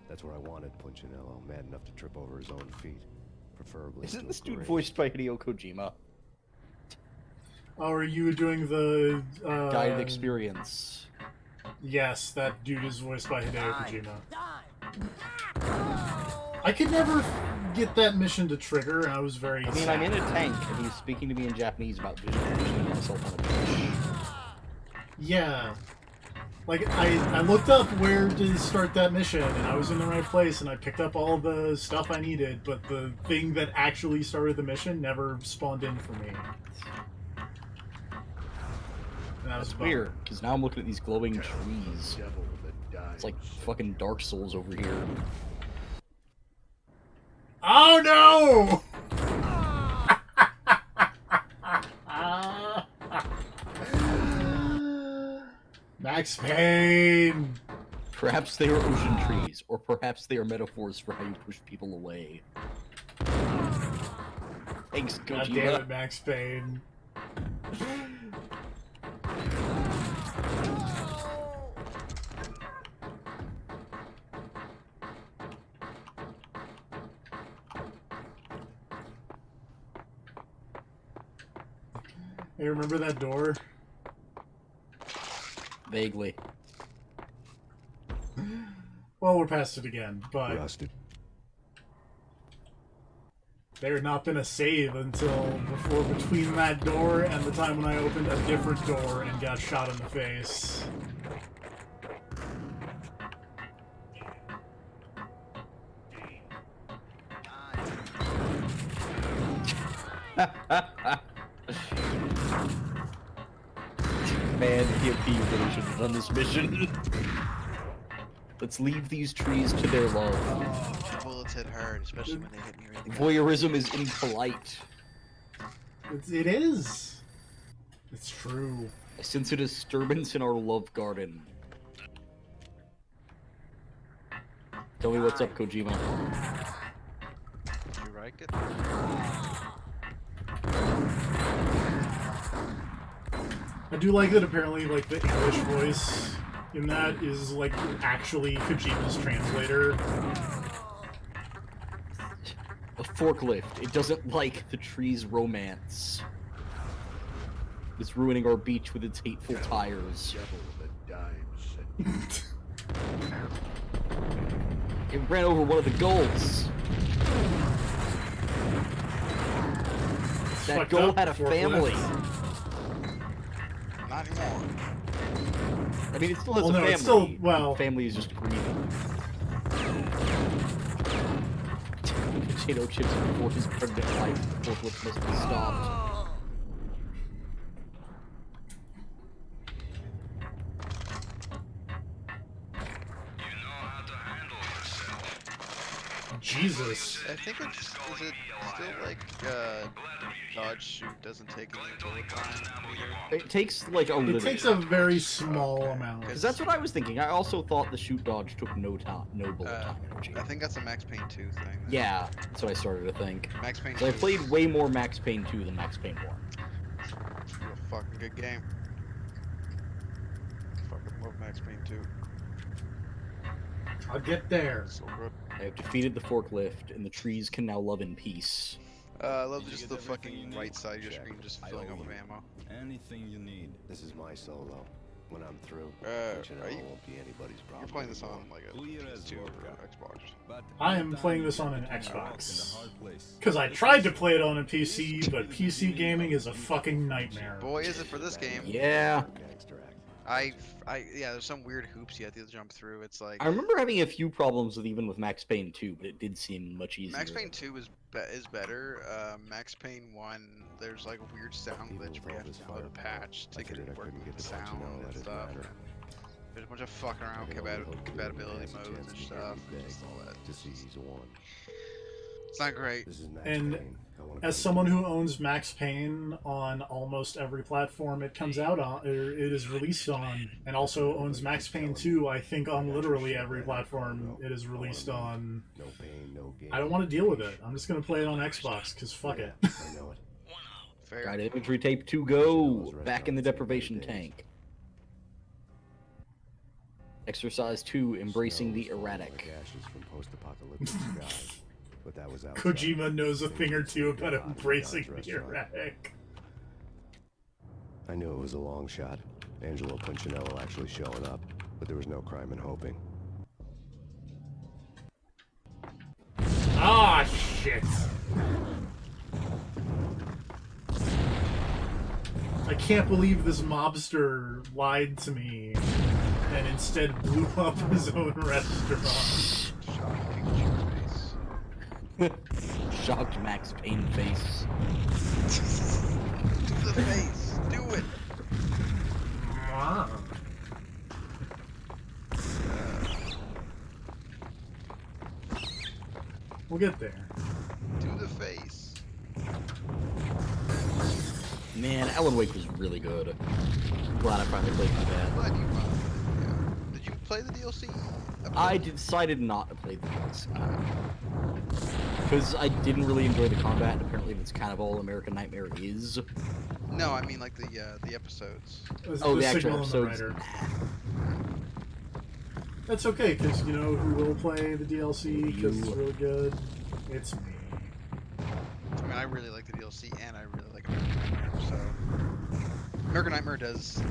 That's where I wanted Punchinello, mad enough to trip over his own feet, preferably. Isn't into this a dude grave. voiced by Hideo Kojima? Oh, are you doing the Guided Experience. Yes, that dude is voiced by Hideo Kojima. I could never get that mission to trigger, and I was very I mean, sad. I'm in a tank, and he's speaking to me in Japanese about positioning myself on a beach. Yeah. Like, I looked up where to start that mission, and I was in the right place, and I picked up all the stuff I needed, but the thing that actually started the mission never spawned in for me. And that was That's weird, because now I'm looking at these glowing trees. It's like fucking Dark Souls over here. Oh no! Max Payne! Perhaps they are ocean trees, or perhaps they are metaphors for how you push people away. Thanks, God Kojima. damn it, Max Payne. Hey, remember that door? Vaguely. Well, we're past it again, but Rusted. there had not been a save until before between that door and the time when I opened a different door and got shot in the face. Man, TFP really should have done this mission. Let's leave these trees to their love. The bullets hit hard, especially when they hit me right in the Voyeurism is impolite. It is. It's true. I sense a disturbance in our love garden. Tell me what's up, Kojima. You're right. like it. I do like that apparently, like, the English voice in that is, like, actually Kojima's translator. A forklift. It doesn't like the tree's romance. It's ruining our beach with its hateful tires. It ran over one of the goals. That goal had a family. Not anymore. I mean, it still has Well, a no, family. it's still, well... Family is just grieving. Potato chips before his pregnant life. The forklift must be stopped. Jesus. I think it's is it still like dodge shoot doesn't take any bullet time either? It takes like a little. It takes a very small amount. Because that's what I was thinking. I also thought the shoot dodge took no time, no bullet time energy. I think that's a Max Payne 2 thing. Yeah, that's what I started to think. Max Payne 2. So I played way more Max Payne 2 than Max Payne 1. It's a fucking good game. Fucking love Max Payne 2. I'll get there. So good. I have defeated the forklift, and the trees can now love in peace. I love just the fucking right side of your screen just filling up with ammo. Anything you need. This is my solo. When I'm through, Are it you? won't be anybody's problem. You're playing this on anymore. like a PS2 or Xbox. I am playing this on an Xbox. Because I tried to play it on a PC, but PC gaming is a fucking nightmare. Boy, is it for this game. Yeah. Yeah, there's some weird hoops you have to jump through. It's like I remember having a few problems with even with Max Payne 2, but it did seem much easier. Max Payne 2 is better. Max Payne 1, there's like a weird sound glitch where you have to download a patch to get it working with the sound and stuff. And there's a bunch of fucking around compatibility modes and stuff, and just all that. It's not great. And as someone who owns Max Payne on almost every platform it comes out on, or it is released on, and also owns Max Payne 2, I think on literally every platform it is released on, I don't want to deal with it. I'm just going to play it on Xbox, because fuck it. Fair. Got inventory tape to go. Back in the deprivation tank. Exercise 2, embracing the erratic. But that was Kojima knows a thing or two about embracing the erratic. I knew it was a long shot. Angelo Punchinello actually showing up, but there was no crime in hoping. Ah, shit. I can't believe this mobster lied to me and instead blew up his own restaurant. Shocked Max Payne face. Do the face. Do it. Wow. We'll get there. Do the face. Man, Alan Wake was really good. I'm glad I finally played that. Glad you found it. Yeah. Did you play the DLC? I decided not to play the DLC. Because I didn't really enjoy the combat, and apparently that's kind of all American Nightmare is. No, I mean like the episodes. The actual episodes. That's okay, because you know who will play the DLC because it's really good? It's me. I mean, I really like the DLC, and I really like American Nightmare, so... American Nightmare does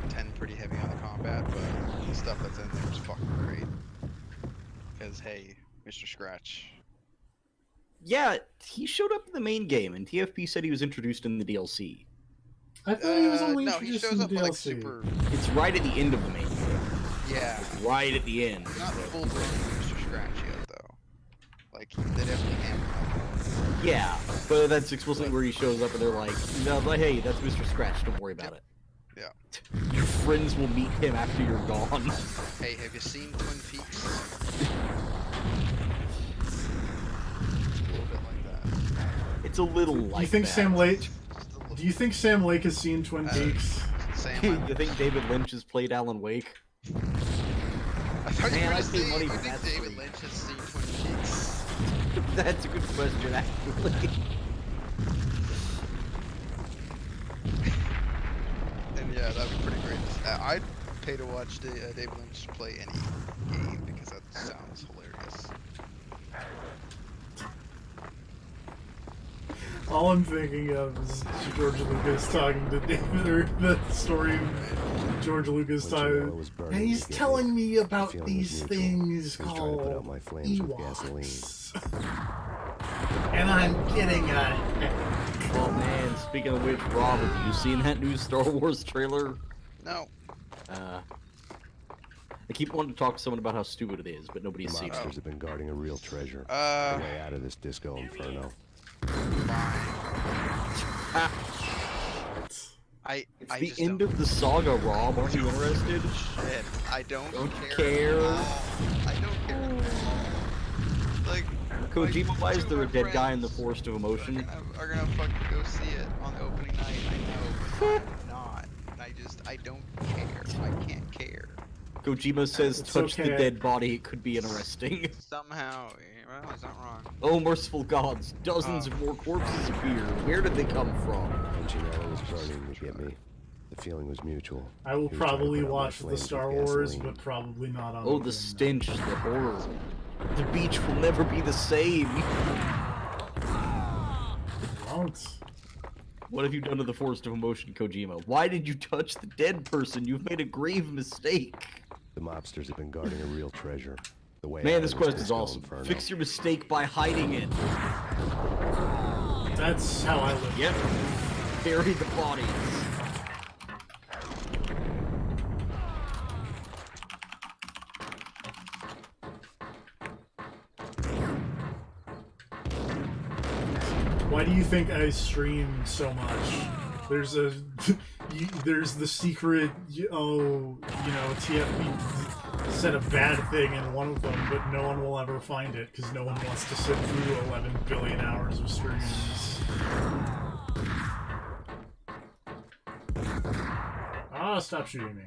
tend pretty heavy on the combat, but the stuff that's in there is fucking great. Because, hey, Mr. Scratch. Yeah, he showed up in the main game, and TFP said he was introduced in the DLC. I thought he was only no, he introduced shows in the up DLC. like super... It's right at the end of the main game. Yeah. It's right at the end. Not full-blown Mr. Scratch yet, though. Like, they definitely hammer. Yeah, but that's explicitly where he shows up and they're like, no, but hey, that's Mr. Scratch, don't worry about it. Yeah. Your friends will meet him after you're gone. Hey, have you seen Twin Peaks? A little bit like that. It's a little like Do you think that. Sam Lake? Do you think Sam Lake has seen Twin Peaks? You think David Lynch has played Alan Wake? I thought Man, you were I just paid saying money you for think that David stream. Lynch has seen Twin Peaks. That's a good question, actually. And yeah, that'd be pretty great. I'd pay to watch David Lynch play any game because that sounds hilarious. All I'm thinking of is George Lucas talking to David, or the story of George Lucas talking. And he's telling me about these things called Ewoks. And I'm getting a... Oh man, speaking of which, Rob, have you seen that new Star Wars trailer? No. I keep wanting to talk to someone about how stupid it is, but nobody's The seen it. mobsters have been guarding a real treasure. The way out of this disco inferno. It's the end of the saga, Rob. Aren't you interested? Shit, I don't care. I don't care. Like, Kojima, why is there a dead guy in the Forest of Emotion? Are gonna fucking go see it on the opening night. I know, but I'm not. And I don't care. I can't care. Kojima says, It's touch the okay. dead body, it could be interesting. Somehow, well, he's not wrong. Oh, merciful gods, dozens of more corpses appear. Where did they come from? Punchinello was burning to get me. The feeling was mutual. I will He was trying to probably put out my watch the flames Star with Wars, gasoline. but probably not on Oh, the opening stench, the horror. The beach will never be the same. Won't. What have you done to the Forest of Emotion, Kojima? Why did you touch the dead person? You've made a grave mistake. The mobsters have been guarding a real treasure. The way Man, out this of quest is disco awesome. inferno. Fix your mistake by hiding it. That's how I live. Yep. Bury the bodies. Why do you think I stream so much? There's a, there's the secret. TFP said a bad thing in one of them, but no one will ever find it because no one wants to sit through 11 billion hours of streams. Ah, stop shooting me.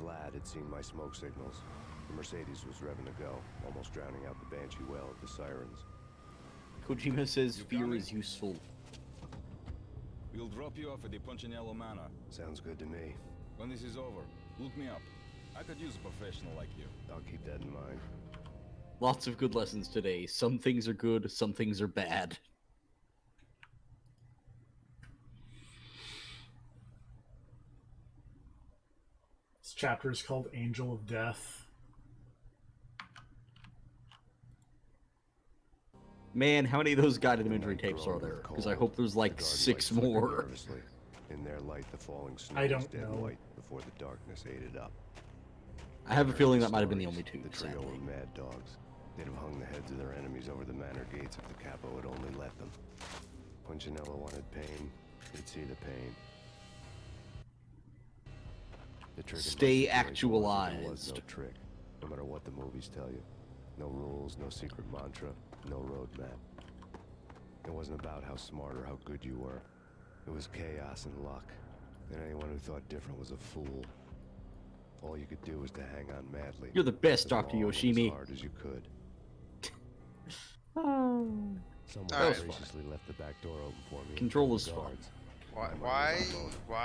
Vlad had seen my smoke signals. The Mercedes was revving to go, almost drowning out the Banshee well of the sirens. Kojima says fear is useful. We'll drop you off at the Punchinello Manor. Sounds good to me. When this is over, look me up. I could use a professional like you. I'll keep that in mind. Lots of good lessons today. Some things are good, some things are bad. This chapter is called Angel of Death. Man, how many of those guided imagery tapes are there? Because I hope there's like 6 more. In their light, the falling snow I don't was dead know. white before the darkness ate it up. I have a feeling that might have been the only two, The trio sadly. were mad dogs. They'd have hung the heads of their enemies over the manor gates if the capo had only let them. Punchinello wanted Payne. He'd see the pain. The trick in Stay most situations was that there was actualized. no trick, no matter what the movies tell you. No rules, no secret mantra, no roadmap. It wasn't about how smart or how good you were. It was chaos and luck. And anyone who thought different was a fool. All you could do was to hang on madly. You're the best, as Dr. long and Yoshimi. As hard as you could. Oh. Someone That was graciously left the back door open for me. Control and is the fun. guards. Why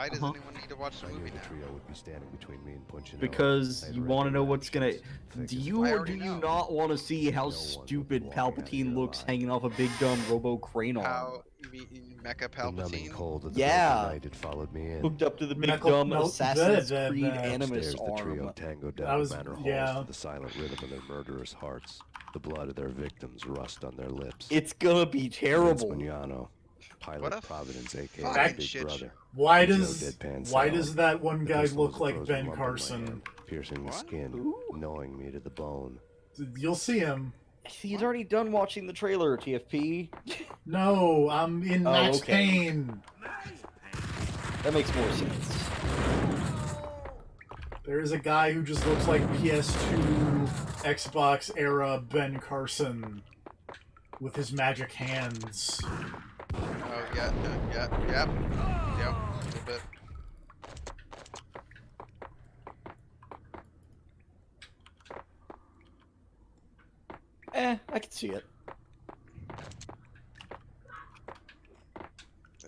does Uh-huh. anyone need to watch the I knew movie the now? trio would be standing between me and Punchinello. Because I had you read want to their know what's gonna... actions, thick Do as you I or already do you know. not want to see how would stupid belong out Palpatine here looks alive. hanging off a big dumb Robo Crane arm? How Mecha The numbing Palpatine? cold of the Yeah. Velvet night had followed me in. Hooked up to the big Knuckle- dumb no, Assassin's the- Creed the- Animus Upstairs, the trio arm. tangoed I down was- the manor halls yeah. to the silent rhythm of their murderous hearts. The blood of their victims rust on their lips. It's gonna be Vince terrible. Magnano, Pilot What a Providence, aka fucking Big shit Brother. Why Joe does Deadpan Salad. that one The guy pistol look was a like frozen Ben lump in my Carson? hand, piercing the What? skin, gnawing me to the bone. You'll see him. He's already done watching the trailer, TFP. No, I'm in Oh, Max okay. Payne. That makes more sense. There is a guy who just looks like PS2, Xbox era Ben Carson with his magic hands. Oh yeah, yep, a little bit. I can see it.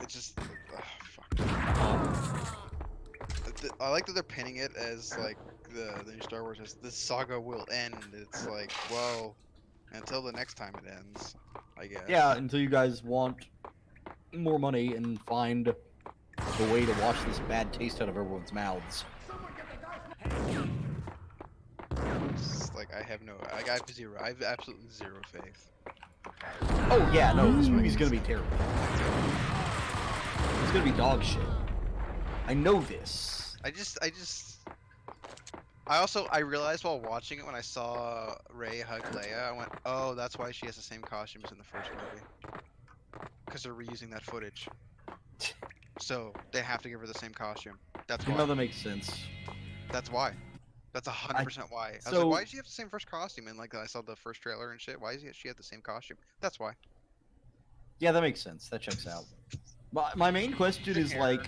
It's just, fuck. I like that they're pinning it as like the new Star Wars as this saga will end. It's like, well, until the next time it ends, I guess. Yeah, until you guys want more money and find a way to wash this bad taste out of everyone's mouths. It's like I have zero. I have absolutely zero faith. Oh yeah, no, this movie's gonna be terrible. It's gonna be dog shit. I know this. I realized while watching it when I saw Rey hug Leia, I went, oh, that's why she has the same costume as in the first movie. Because they're reusing that footage. So they have to give her the same costume. That's why. You know that makes sense. That's why. That's 100% why. I was like, why does she have the same first costume? And like I saw the first trailer and shit. Why does she have the same costume? That's why. Yeah, that makes sense. That checks out. My main question is like,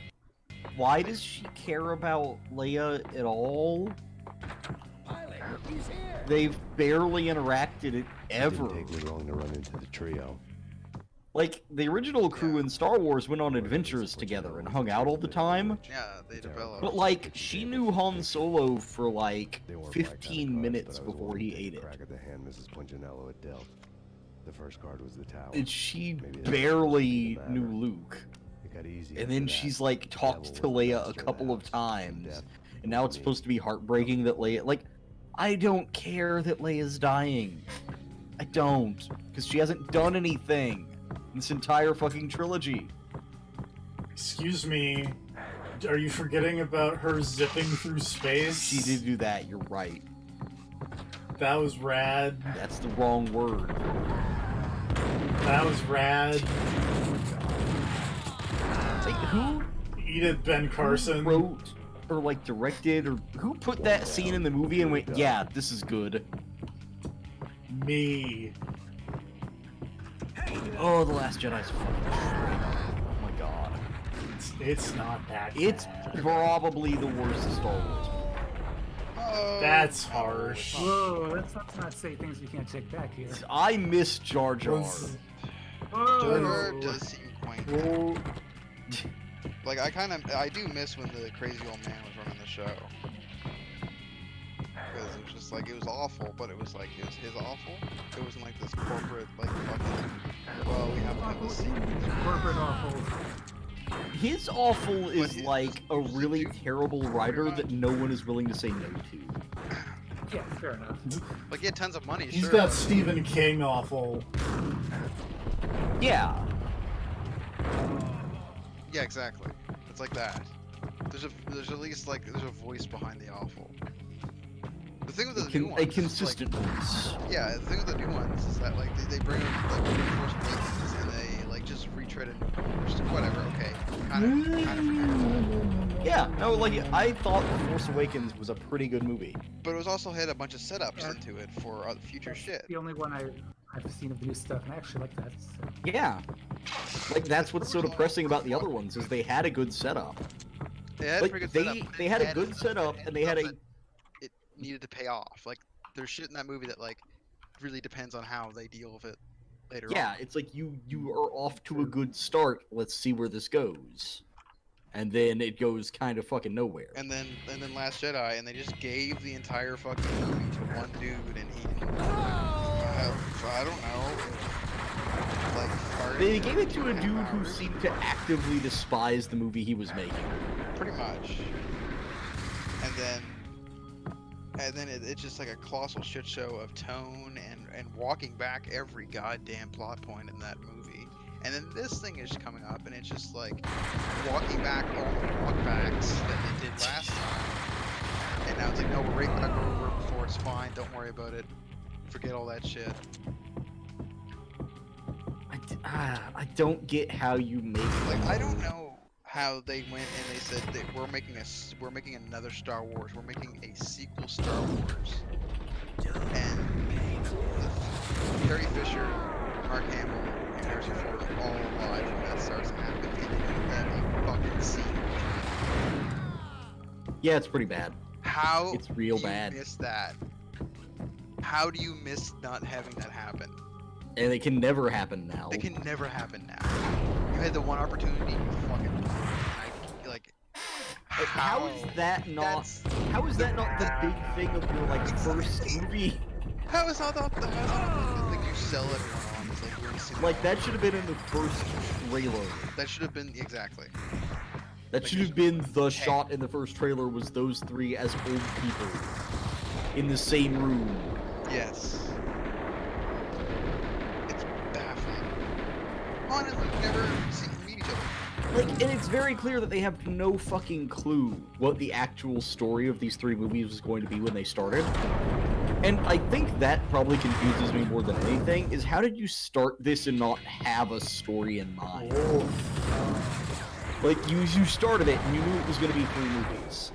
why does she care about Leia at all? They've barely interacted ever. It didn't take me long to run into the trio. Like, the original crew in Star Wars went on adventures together and hung out all the time. Yeah, they developed. But, like, she knew Han Solo for, like, 15 minutes before he ate it. Crack at the hand Mrs. Punchinello had dealt. The first card was the tower. And she barely knew Luke. It got easy. And then she's, like, talked to Leia a couple of times. And now it's supposed to be heartbreaking that Leia... Like, I don't care that Leia's dying. I don't. Because she hasn't done anything. This entire fucking trilogy. Excuse me, are you forgetting about her zipping through space? She did do that, you're right. That was rad. That's the wrong word. That was rad. Like, who? Edith Ben Carson. Who wrote, or like directed, or who put that scene in the movie and went, yeah, this is good? Me. Oh, The Last Jedi's fucking straight up. Oh my god. It's not that It's bad. probably the worst Star Wars movie. That's harsh. Whoa, let's not say things we can't take back here. I miss Jar Jar. Jar Jar does seem quaint. Like, I do miss when the crazy old man was running the show. Because it was just like, it was awful, but it was like, it was his awful. It wasn't like this corporate, like, fucking, well, we have to have this corporate awful. His awful is like a really terrible writer that no one is willing to say no to. Yeah, fair enough. Like, he had tons of money, He's sure. got Stephen King awful. Yeah. Yeah, exactly. It's like that. There's at least, like, there's a voice behind the awful. The thing with the new ones, a consistent voice. Yeah, the thing with the new ones is that like they bring up like Force Awakens and they like just retread it. Whatever, okay, kind of. Yeah, no, like I thought The Force Awakens was a pretty good movie. But it was also had a bunch of setups into it for future shit. The only one I've seen of the new stuff, and I actually like that. So. Yeah, like that's what's so depressing about the other ones is they had a good setup. They had like, a pretty good setup. They had a good setup and they had a. It needed to pay off. Like there's shit in that movie that like really depends on how they deal with it later on. Yeah, it's like you are off to a good start. Let's see where this goes. And then it goes kind of fucking nowhere. And then Last Jedi, and they just gave the entire fucking movie to one dude, and he didn't. I don't know. Like they gave it to a dude who seemed to actively despise the movie he was making. Pretty much. And then it's just like a colossal shit show of tone and walking back every goddamn plot point in that movie. And then this thing is coming up, and it's just like walking back all the walkbacks that they did last time. And now it's like, no, we're right back where we were before. It's fine. Don't worry about it. Forget all that shit. I don't get how you make. Like, I don't know how they went and they said that we're making another Star Wars. We're making a sequel Star Wars. And Carrie Fisher, Mark Hamill, and Harrison Ford are all alive when that starts to happen. And that fucking scene. Yeah, it's pretty bad. How it's real do you bad. miss that? How do you miss not having that happen? And it can never happen now. It can never happen now. You had the one opportunity, you fucking like. How is that not? How is that not the big thing of your like first movie? How is that not the like you sell everyone on? It's like we're gonna Like that should have been in the first trailer. That should have been exactly. That should have been the shot in the first trailer. Was those three as old people in the same room? Yes. It's baffling. Honestly, we've never seen them meet each other. Like, and it's very clear that they have no fucking clue what the actual story of these three movies was going to be when they started. And I think that probably confuses me more than anything, is how did you start this and not have a story in mind? Like, you started it and you knew it was going to be 3 movies.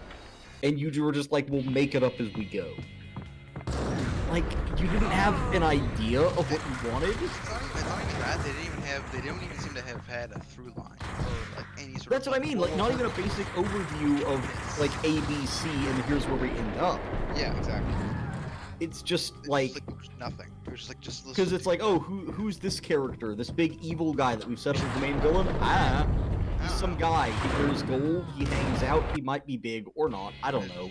And you were just like, we'll make it up as we go. Like, you didn't have an idea of what you wanted? It's not even that. They don't even seem to have had a through line or like any sort That's of. what I mean, like not even a basic overview of like A, B, C, and here's where we end up. Yeah, exactly. It's just like nothing. It was just like because it's like, oh, who's this character? This big evil guy that we've set up as the main villain? He's some guy. He wears gold. He hangs out. He might be big or not. I don't know.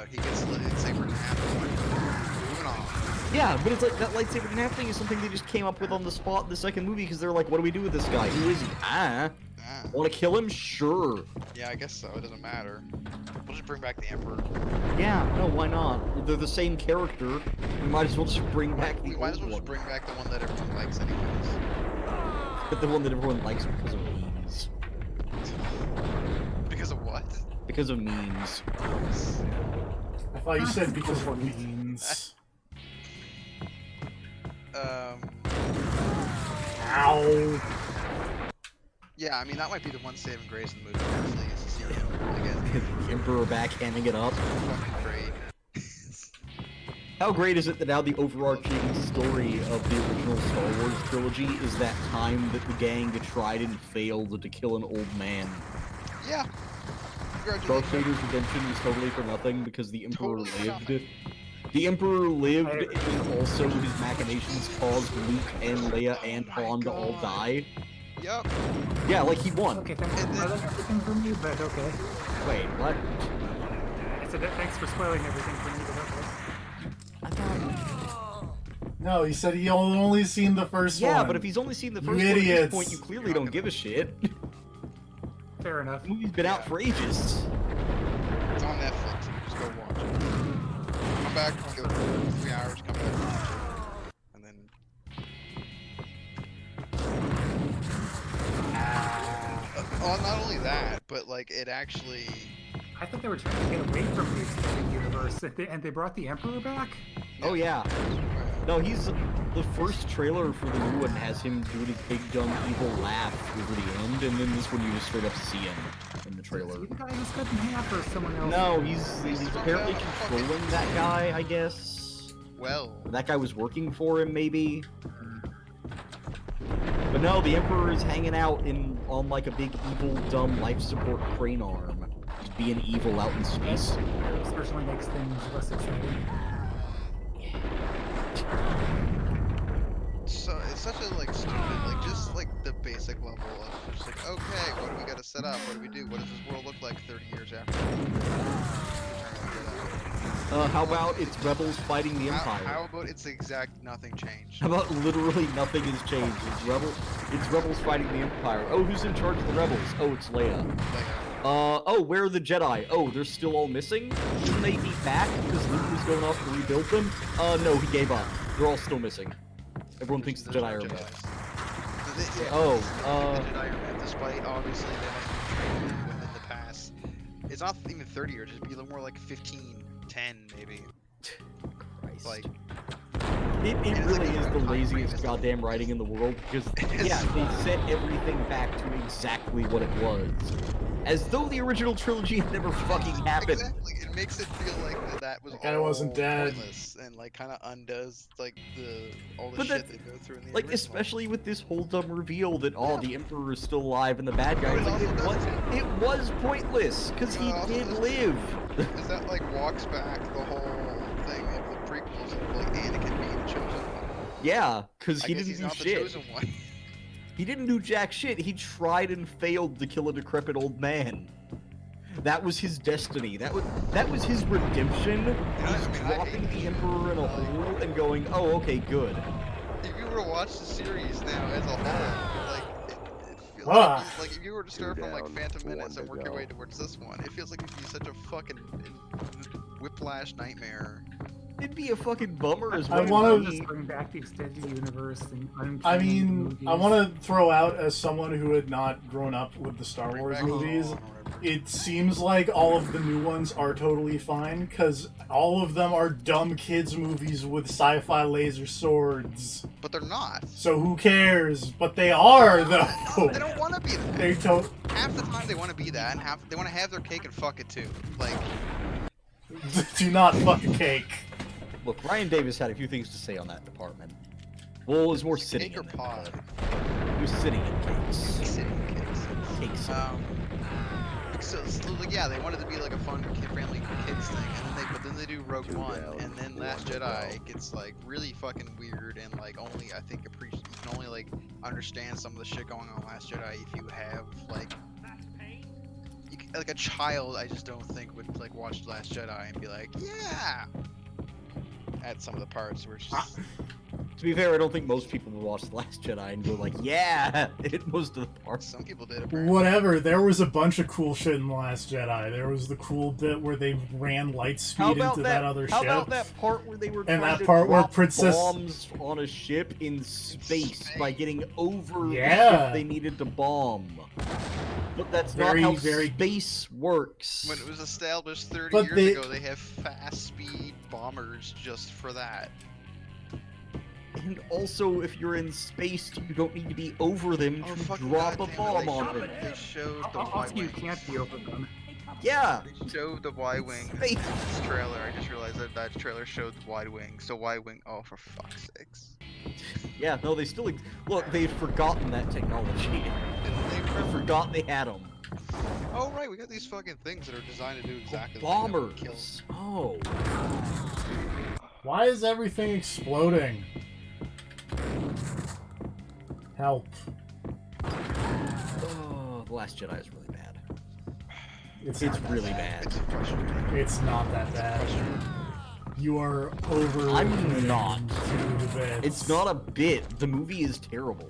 He gets lightsabered in half. Moving on. Yeah, but it's like that lightsaber in half thing is something they just came up with on the spot in the second movie because they're like, what do we do with this guy? Who is he? Want to kill him? Sure. Yeah, I guess so. It doesn't matter. We'll just bring back the Emperor. Yeah, no, why not? They're the same character. We might as well just bring back the We might as well just bring back the one that everyone likes anyways. But the one that everyone likes because of memes. Because of what? Because of memes. I thought you said because of memes. Ow. Yeah, I mean that might be the one saving grace in the movie. Actually, is to see him again. The Emperor backhanding it up. Fucking great. How great is it that now the overarching story of the original Star Wars trilogy is that time that the gang tried and failed to kill an old man? Yeah. Darth Vader's redemption was totally for nothing because the Emperor lived. The Emperor lived, and also his machinations caused Luke and Leia and Han to all die. Yep. Yeah, like he won. Okay, thanks for spoiling everything for me, but okay. Wait, what? I said thanks for spoiling everything for me, but okay. No, he said he only seen the first one. Yeah, but if he's only seen the first one at this point, you clearly don't give a shit. Fair enough. The movie's been out for ages. It's on Netflix. Just go watch it. Come back, go 3 hours, come back, watch it. And then... not only that, but like it actually... I thought they were trying to get away from the extended universe, and they brought the Emperor back? Oh yeah. No, he's... The first trailer for the new one has him doing his big dumb evil laugh over the end, and then this one you just straight up see him in the trailer. Is he the guy who's cut in half or someone else? No, he's apparently controlling that guy, I guess. Well... That guy was working for him, maybe? But no, the Emperor is hanging out on like a big evil, dumb life support crane arm. Just being evil out in space. That certainly makes things less exciting. So it's such a like stupid, like just like the basic level of just like, okay, what do we gotta set up? What do we do? What does this world look like 30 years after? How about it's rebels fighting the Empire? How about it's exact nothing changed? How about literally nothing has changed? It's rebels fighting the Empire. Oh, who's in charge of the rebels? Oh, it's Leia. Oh, where are the Jedi? Oh, they're still all missing? Shouldn't they be back because Luke was going off to rebuild them? No, he gave up. They're all still missing. Everyone thinks the Jedi are dead. The Jedi are dead, despite obviously they must have trained within the past. It's not even 30 years, it'd be a little more like 15, 10 maybe. Christ. Like... It really is the laziest goddamn writing in the world because, yeah, they set everything back to exactly what it was. As though the original trilogy had never fucking happened. Exactly. It makes it feel like that was guy wasn't dead. Pointless and like kind of undoes like all the shit they go through in the like original. especially with this whole dumb reveal that the Emperor is still alive and the bad guy is like, it was pointless because he did live. Is that like walks back the whole thing of the prequels? Anakin being the chosen one. Yeah, because I he guess didn't he's do not the shit. chosen one. He didn't do jack shit. He tried and failed to kill a decrepit old man. That was his destiny. That was his redemption. He's dropping the Emperor in a hole and going, oh, okay, good. If you were to watch the series now as a whole, like it feels like if you were to start from like Phantom Menace and work your way towards this one, it feels like it'd be such a fucking whiplash nightmare. It'd be a fucking bummer as I well. want to just bring back the extended universe and I mean, I want to throw out, as someone who had not grown up with the Star Wars movies, it seems like all of the new ones are totally fine, because all of them are dumb kids movies with sci-fi laser swords. But they're not. So who cares? But they are, though! They don't want to be that. They don't... Half the time they want to be that, and half they want to have their cake and fuck it too. Like... Do not fuck a cake. Look, Ryan Davis had a few things to say on that department. Well, it was more sitting Cake or in pie? He was sitting in cakes. Sitting in cakes. Cakes. So like, yeah, they wanted to be like a fun, kid-friendly kids thing, and then they do Rogue One, and then Last Jedi gets like really fucking weird, and like only I think you can only like understand some of the shit going on in Last Jedi if you have like like a child. I just don't think would like watch Last Jedi and be like, yeah. At some of the parts where it's just... To be fair, I don't think most people would watch The Last Jedi and go like, yeah, it most of the parts. Some people did, apparently. Whatever, there was a bunch of cool shit in The Last Jedi. There was the cool bit where they ran light speed into that other ship. How about that part where they were and trying that to part where drop Princess... bombs on a ship in space by getting over the Yeah. ship they needed to bomb? But that's not how space works. When it was established 30 But years ago, they have fast speed bombers just for that. And also, if you're in space, you don't need to be over them to drop a bomb on them. They showed the Also, you Y-wing. can't be over them. Yeah. They showed the Y-wing Space. trailer. I just realized that that trailer showed the Y-wing. So Y-wing. Oh, for fuck's sakes. Yeah, no, they still... Look, they've forgotten that technology. They forgot they had them. Oh, right, we got these fucking things that are designed to do exactly Bombers. Oh. Why is everything exploding? Help. Oh, The Last Jedi is really bad. It's really bad. It's not that bad. You are over... I'm not. Bits. It's not a bit. The movie is terrible.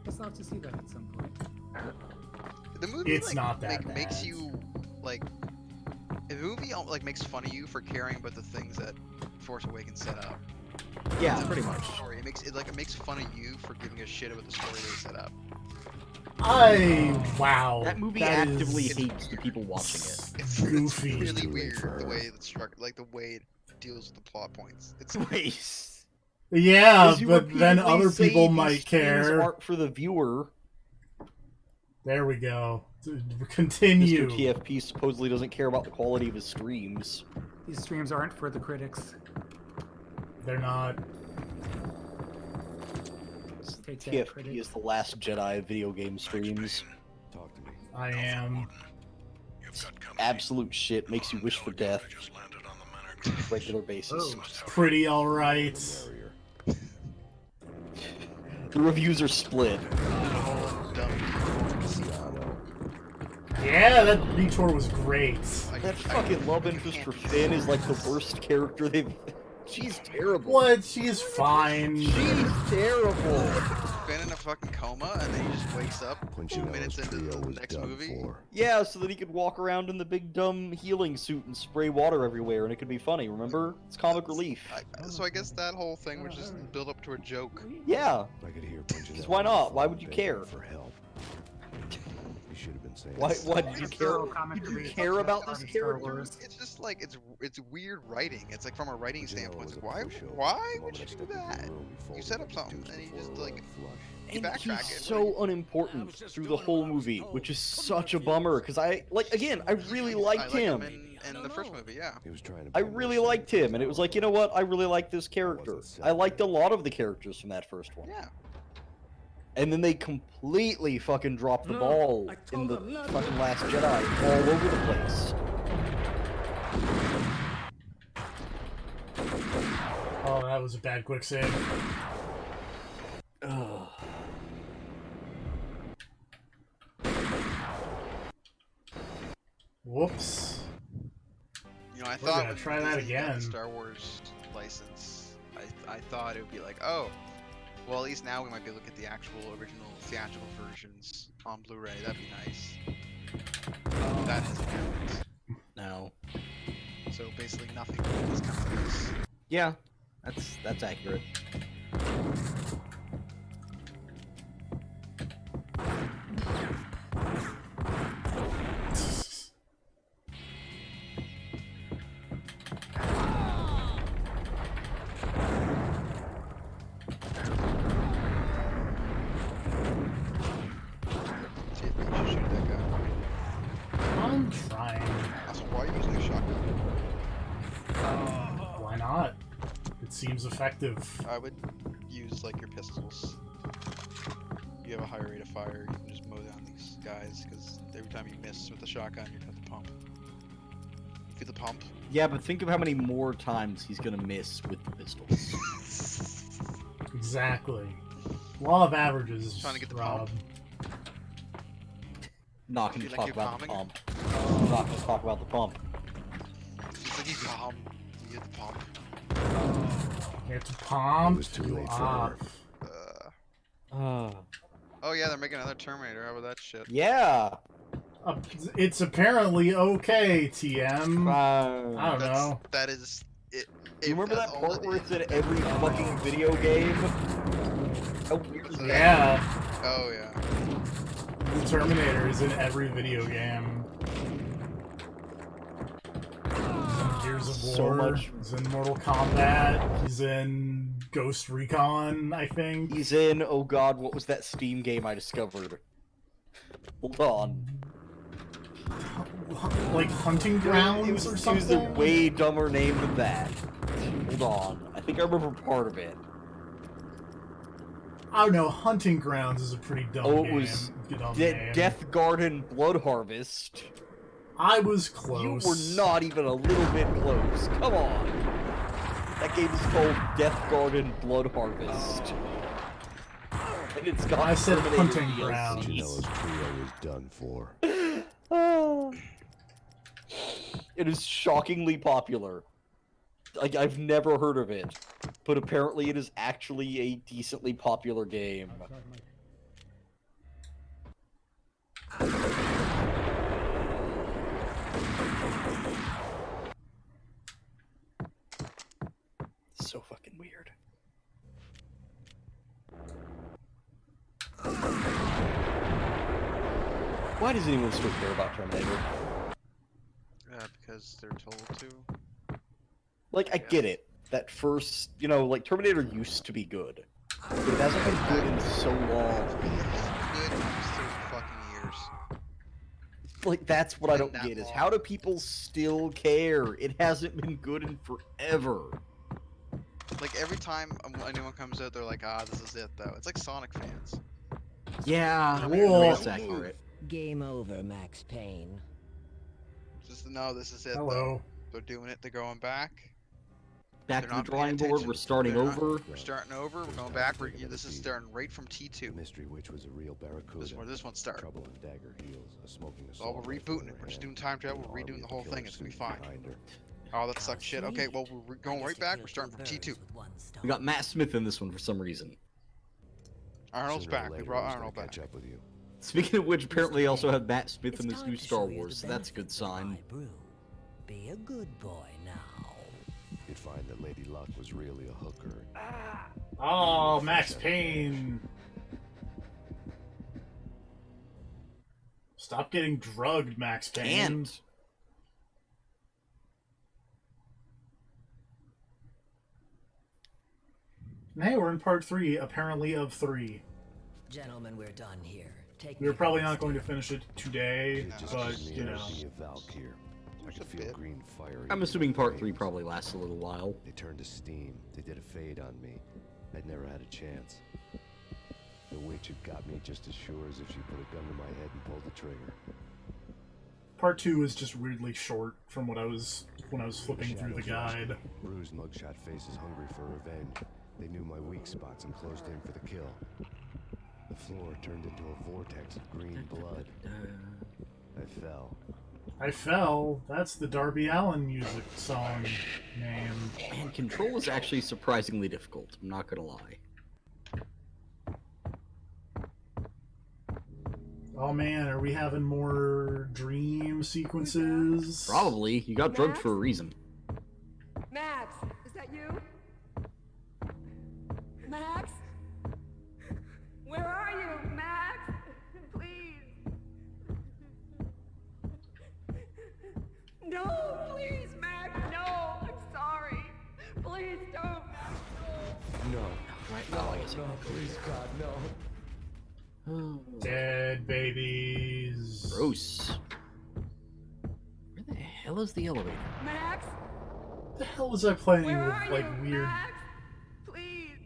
It's not to see that at some point. The movie It's not that makes bad. you like the movie like makes fun of you for caring about the things that Force Awakens set up. Yeah, It's a pretty fun much. Story. It makes fun of you for giving a shit about the story they set up. Wow. That movie that actively is hates the people watching it. It's goofy. really weird the way it's struck, like the way it deals with the plot points. It's Waste. Yeah, You but then repeatedly other say people these might things care. aren't for the viewer. There we go. Continue. Mr. TFP supposedly doesn't care about the quality of his streams. These streams aren't for the critics. They're not. Take that, TFP critics. is the Last Jedi video game streams. Talk to me. I am. Absolute shit, makes you wish for death. On a regular basis. Pretty alright. The reviews are split. Yeah, that detour was great. That fucking love interest for Finn is like the worst character they've... She's terrible. What? She's fine. She's terrible. Finn in a fucking coma, and then he just wakes up 2 minutes into the next movie. Yeah, so that he could walk around in the big dumb healing suit and spray water everywhere, and it could be funny, remember? It's comic relief. So I guess that whole thing was just build up to a joke. Yeah. I could hear Because why not? Why would you care? For help. You should have been saying. Why did you care? Did you care about this character? It's just like it's weird writing. It's like from a writing standpoint. It's like, why would you do that? You set up something and you just like you And backtrack he's it. so unimportant through the whole movie, which is such a bummer. Because I really liked him. In the first movie, yeah. He was trying to. I really liked him, and it was like, you know what? I really like this character. I liked a lot of the characters from that first one. Yeah. And then they completely fucking dropped the ball in the fucking Last Jedi all over the place. Oh, that was a bad quick save. Ugh. Whoops. You know, I We're thought gonna when try that Disney got the again. Star Wars license, I thought it would be like, oh, well, at least now we might be able to get the actual original theatrical versions on Blu-ray. That'd be nice. That hasn't happened. No. So basically nothing is coming to this. Yeah, that's accurate. See if we should shoot that guy. I'm trying. Also, why are you using a shotgun? Why not? It seems effective. I would use like your pistols. You have a higher rate of fire. You can just mow down these guys because every time you miss with the shotgun, you have to pump. You feel the pump? Yeah, but think of how many more times he's gonna miss with the pistols. Exactly. Law of averages, Trying to get the Rob. Not gonna Feel like talk you're about the calming? pump. Not gonna talk about the pump. It's like you calm. You get the pump. You have to pump It was too you late for up. her. Oh yeah, they're making another Terminator. How about that shit? Yeah. It's apparently okay, TM. I don't know. That is it. You remember that part where it's in every fucking video game? How weird is that? Yeah. Oh yeah. The Terminator is in every video game. He's in Gears of War. So much. He's in Mortal Kombat. He's in Ghost Recon, I think. He's in, oh god, what was that Steam game I discovered? Hold on. Like Hunting Grounds It was or a something? way dumber name than that. Hold on. I think I remember part of it. I don't know. Hunting Grounds is a pretty dumb Oh, it game. was Dumb name. Death Garden Blood Harvest. I was close. You were not even a little bit close. Come on. That game is called Death Garden Blood Harvest. And it's got I said Terminator Hunting DLC. Grounds. You know his trio was done for. It is shockingly popular. Like, I've never heard of it, but apparently it is actually a decently popular game. So fucking weird. Why does anyone still care about Terminator? Because they're told to. Like, I get it. That first, you know, like, Terminator used to be good. But it hasn't been good in so long. Good almost 30 fucking years. Like, that's what I don't That get, is long. how do people still care? It hasn't been good in forever. Like every time a new one comes out, they're like, ah, this is it though. It's like Sonic fans. Yeah, Cool. that's accurate. Game over, Max Payne. Just no, this is it Hello. though. They're doing it. They're going back. Back They're to the not paying drawing board, attention. we're starting They're not- over. We're starting over. We're going back. This is starting right from T2. Mystery Witch was a real barracuda. This is where this one's starting. Trouble in Dagger Heels, a smoking Oh, assault we're rifle in rebooting it. her We're just hand, doing time travel. an We're army redoing the of whole thing. killers It's gonna be soon fine. behind her. Oh, that sucks shit. Okay, well, we're going right back. We're starting from T2. We got Matt Smith in this one for some reason. Arnold's Sooner or back. We later, brought I was Arnold gonna back. catch up with you. Speaking of which, apparently they also have Matt Smith in It's this time new to Star show you Wars, the so that's a good benefits of sign. my brew. Be a good boy now. You'd find that Lady Luck was really a hooker. Oh, Max Payne. Stop getting drugged, Max Payne. Can't. And hey, we're in part 3, apparently of 3. Gentlemen, we're done here. Take We're me probably home, not going to Steve. finish it today, It just but, gives me you know. energy of Valkyr. I could feel green fire. I'm in assuming my part 3 veins. probably lasts a little while. They turned to steam. They did a fade on me. I'd never had a chance. The witch had got me just as sure as if she put a gun to my head and pulled the trigger. Part 2 is just weirdly short from what I was when I was flipping through the guide. Bruised mugshot faces hungry for revenge. They knew my weak spots and closed in for the kill. The floor turned into a vortex of green blood. I fell. I fell. That's the Darby Allin music song name. Man, Control is actually surprisingly difficult. I'm not gonna lie. Oh man, are we having more dream sequences? Probably. You got drugged for a reason. Max, is that you? Max? Where are you, Max? Please. No, please, Max, no. I'm sorry. Please don't, Max, no. No. Right? Oh, I guess no, please, God, no. Dead babies. Gross. Where the hell is the elevator? Max? What the hell was I playing Where with, are like, you, weird... Max? Please.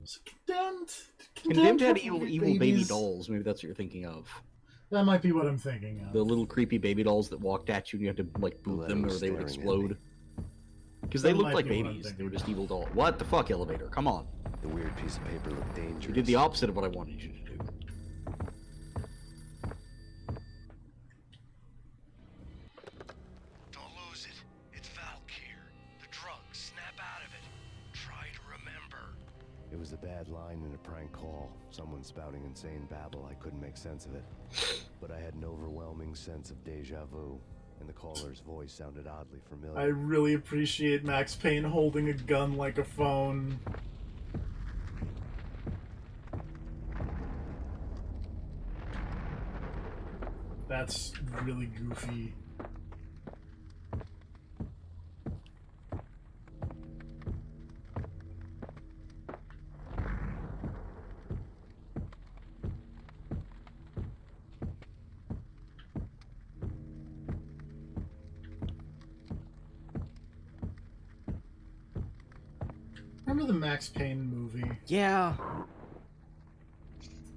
Was it Condemned? Condemned had have evil weird baby babies? dolls. Maybe that's what you're thinking of. That might be what I'm thinking of. The little creepy baby dolls that walked at you and you had to, like, boot them or they would explode. Because they That looked might like be what I'm babies. They thinking were just evil dolls. What the fuck, elevator? Come on. The weird piece of paper looked dangerous. You did the opposite of what I wanted you to do. Don't lose it. It's Valk here. The drug. Snap out of it. Try to remember. It was a bad line in a prank call. Someone spouting insane babble. I couldn't make sense of it. But I had an overwhelming sense of deja vu, and the caller's voice sounded oddly familiar. I really appreciate Max Payne holding a gun like a phone. That's really goofy. Remember the Max Payne movie? Yeah.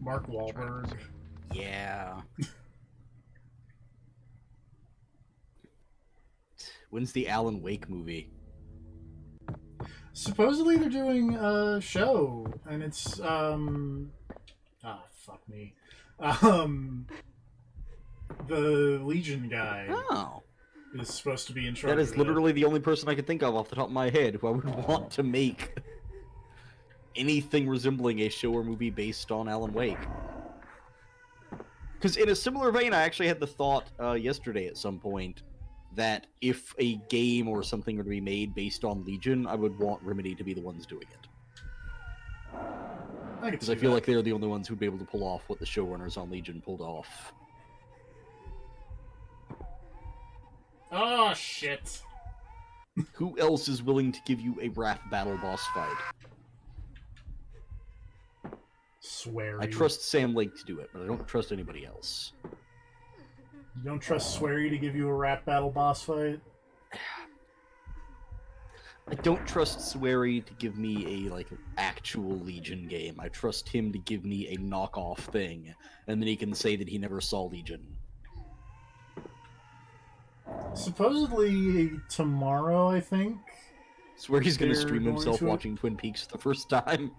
Mark Wahlberg. Yeah. When's the Alan Wake movie? Supposedly they're doing a show, and it's fuck me. The Legion guy is supposed to be in charge. That is of it. literally the only person I could think of off the top of my head who I would want to make anything resembling a show or movie based on Alan Wake. Because in a similar vein, I actually had the thought yesterday at some point that if a game or something were to be made based on Legion, I would want Remedy to be the ones doing it. Because I feel like they're the only ones who'd be able to pull off what the showrunners on Legion pulled off. Oh, shit. Who else is willing to give you a Wrath Battle boss fight? Sweary. I trust Sam Lake to do it, but I don't trust anybody else. You don't trust Sweary to give you a rap battle boss fight? I don't trust Sweary to give me a, actual Legion game. I trust him to give me a knockoff thing, and then he can say that he never saw Legion. Supposedly tomorrow, I think. Sweary's gonna they're stream going himself to- watching Twin Peaks for the first time.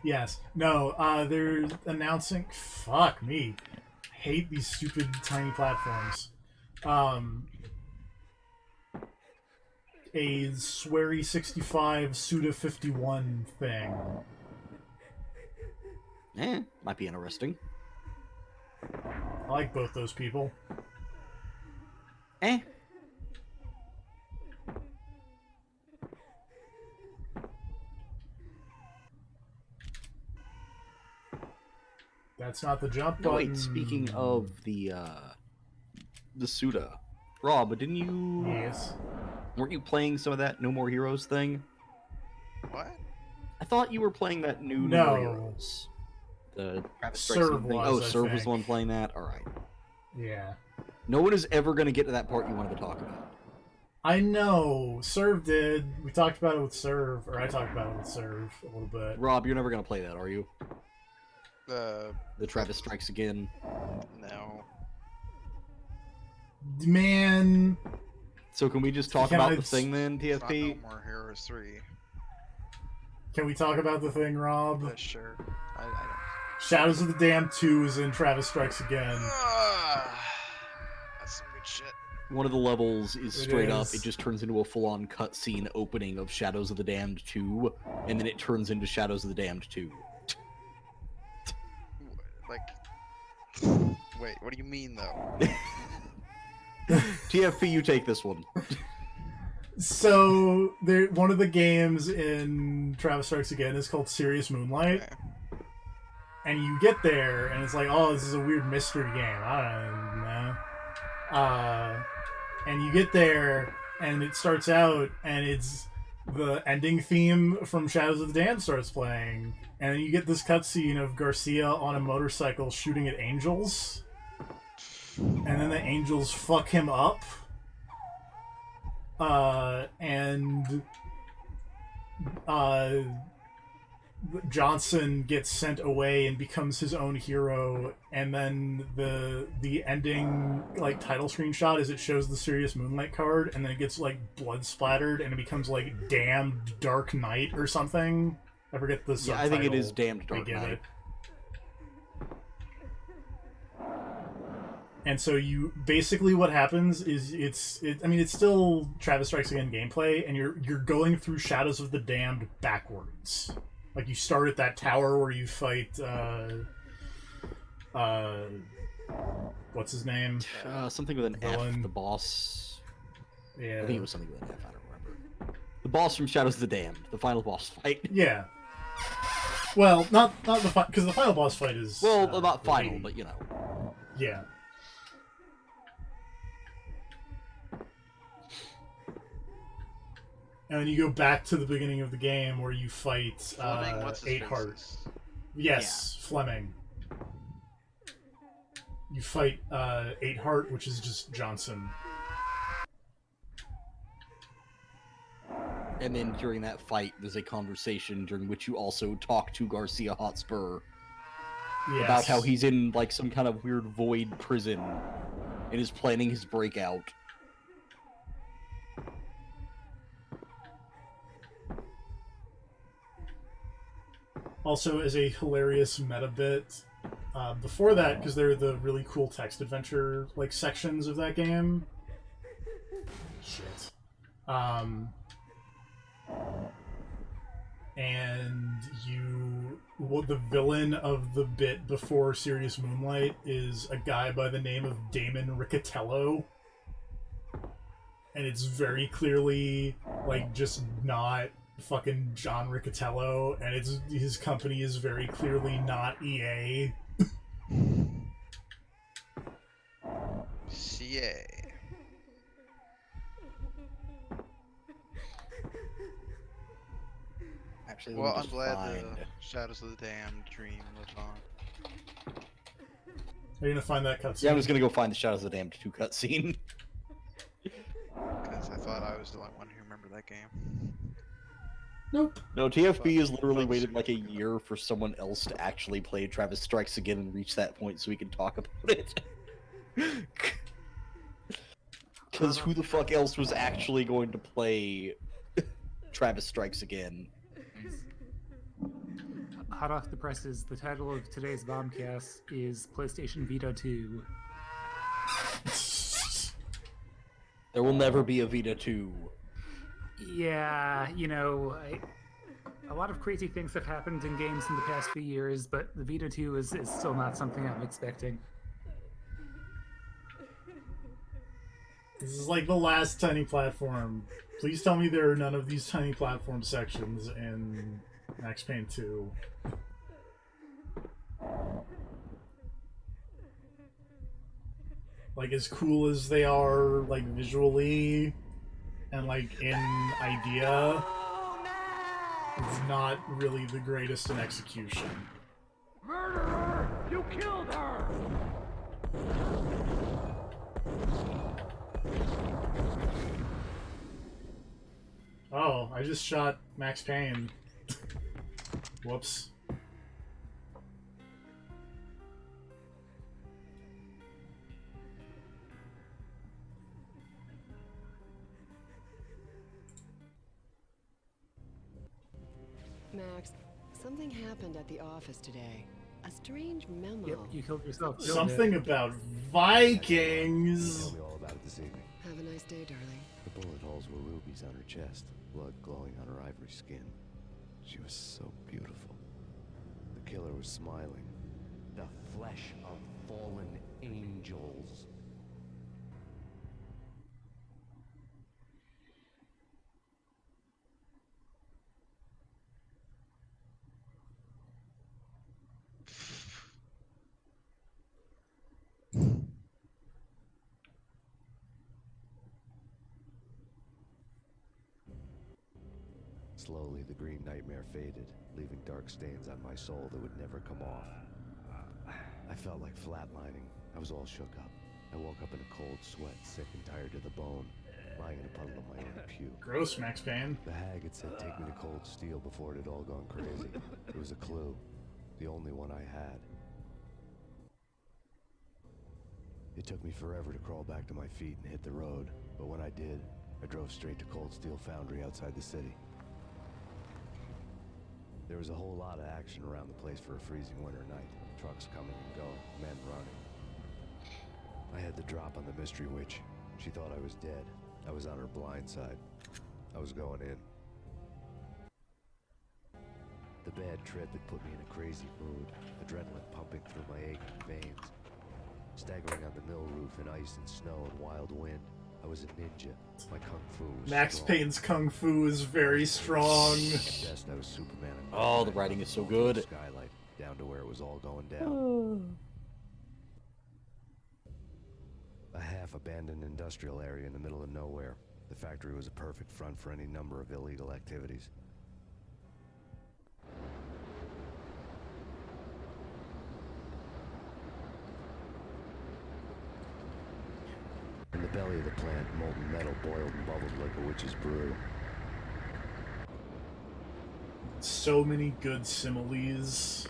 Yes. No, they're announcing... Fuck me. I hate these stupid tiny platforms. A Sweary 65 Suda 51 thing. Might be interesting. I like both those people. That's not the jump No, button. wait, speaking of the Suda, Rob, didn't you... Yes. Weren't you playing some of that No More Heroes thing? What? I thought you were playing that new No. No More Heroes. The Travis Strikes Serve thing. was, Oh, I Serve was think. the one playing that? Alright. Yeah. No one is ever going to get to that part you wanted to talk about. I know. Serve did. We talked about it with Serve, or I talked about it with Serve a little bit. Rob, you're never going to play that, are you? The Travis Strikes Again? No. Man. So can we just talk about the thing then, It's not TFP? No More Heroes 3. Can we talk about the thing, Rob? Yeah, sure. I don't. Shadows of the Damned 2 is in Travis Strikes Again. That's some good shit. One of the levels is straight up, is. it just turns into a full-on cutscene opening of Shadows of the Damned 2, and then it turns into Shadows of the Damned 2. Like, wait, what do you mean, though? TFP, you take this one. So, one of the games in Travis Strikes Again is called Serious Moonlight. Okay. And you get there, and it's like, oh, this is a weird mystery game. I don't know. And you get there, and it starts out, and it's the ending theme from Shadows of the Damned starts playing. And then you get this cutscene of Garcia on a motorcycle shooting at angels. And then the angels fuck him up. Johnson gets sent away and becomes his own hero, and then the ending like title screenshot is it shows the Serious Moonlight card, and then it gets like blood splattered, and it becomes like Damned Dark Knight or something. I forget the subtitle. Yeah, I think it is Damned Dark they give Knight. it. And so you basically what happens is it's still Travis Strikes Again gameplay, and you're going through Shadows of the Damned backwards. Like you start at that tower where you fight what's his name? Something with an Villain. F, the boss. Yeah. I think it was something with an F, I don't remember. The boss from Shadows of the Damned, the final boss fight. Yeah. Well, not the because the final boss fight is not final, late. but you know. Yeah. And then you go back to the beginning of the game where you fight Fleming, what's his Eight face Heart. is? Yes, Fleming. You fight Eight Heart, which is just Johnson. And then during that fight, there's a conversation during which you also talk to Garcia Hotspur Yes. about how he's in like some kind of weird void prison and is planning his breakout. Also, as a hilarious meta bit, before that, because they're the really cool text adventure like sections of that game. Shit. And the villain of the bit before Serious Moonlight is a guy by the name of Damon Riccatello. And it's very clearly, like, just not fucking John Riccatello, and his company is very clearly not EA. CA. Actually, Well, I'm glad the Shadows of the Damned dream lives on. Are you gonna find that cutscene? Yeah, I was gonna go find the Shadows of the Damned 2 cutscene. Because I thought I was the only one who remembered that game. Nope. No, TFB has literally waited like a year for someone else to actually play Travis Strikes Again and reach that point so we can talk about it. Because who the fuck else was actually going to play Travis Strikes Again? Hot off the presses, the title of today's Bombcast is PlayStation Vita 2. There will never be a Vita 2. Yeah, you know, a lot of crazy things have happened in games in the past few years, but the Vita 2 is still not something I'm expecting. This is like the last tiny platform. Please tell me there are none of these tiny platform sections in Max Payne 2. Like, as cool as they are, like, visually and, like, in idea, it's not really the greatest in execution. Murderer! You killed her! Oh, I just shot Max Payne. Whoops. Something happened at the office today. A strange memo. Yep, you killed yourself. Something about Vikings. Tell me all about it this evening. Have a nice day, darling. The bullet holes were rubies on her chest, blood glowing on her ivory skin. She was so beautiful. The killer was smiling. The flesh of fallen angels. Slowly, the green nightmare faded, leaving dark stains on my soul that would never come off. I felt like flatlining. I was all shook up. I woke up in a cold sweat, sick and tired to the bone, lying in a puddle of my own puke. Gross, Max Payne. The hag had said take me to Cold Steel before it had all gone crazy. It was a clue, the only one I had. It took me forever to crawl back to my feet and hit the road, but when I did, I drove straight to Cold Steel Foundry outside the city. There was a whole lot of action around the place for a freezing winter night. Trucks coming and going, men running. I had the drop on the mystery witch. She thought I was dead. I was on her blind side. I was going in. The bad trip had put me in a crazy mood, adrenaline pumping through my aching veins. Staggering on the mill roof in ice and snow and wild wind, I was a ninja. My kung fu was Max strong. Payne's kung fu is very strong. At best, I was Superman. Oh, the writing is so good. Skylight, down to where it was all going down. A half-abandoned industrial area in the middle of nowhere. The factory was a perfect front for any number of illegal activities. In the belly of the plant, molten metal boiled and bubbled like a witch's brew. So many good similes.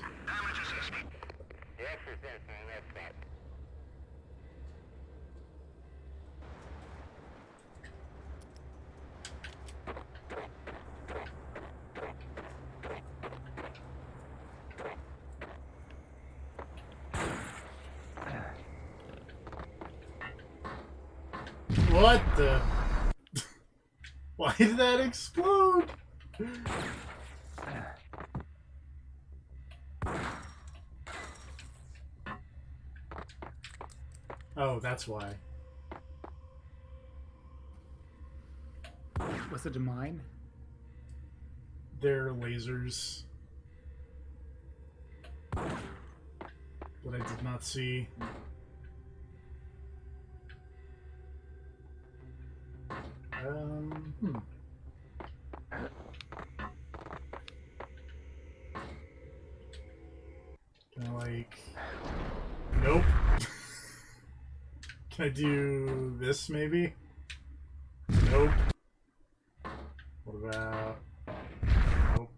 What the? Why did that explode? Oh, that's why. Was it a mine? They're lasers. That I did not see. Can I, like... Nope. Can I do this, maybe? Nope. What about... Nope.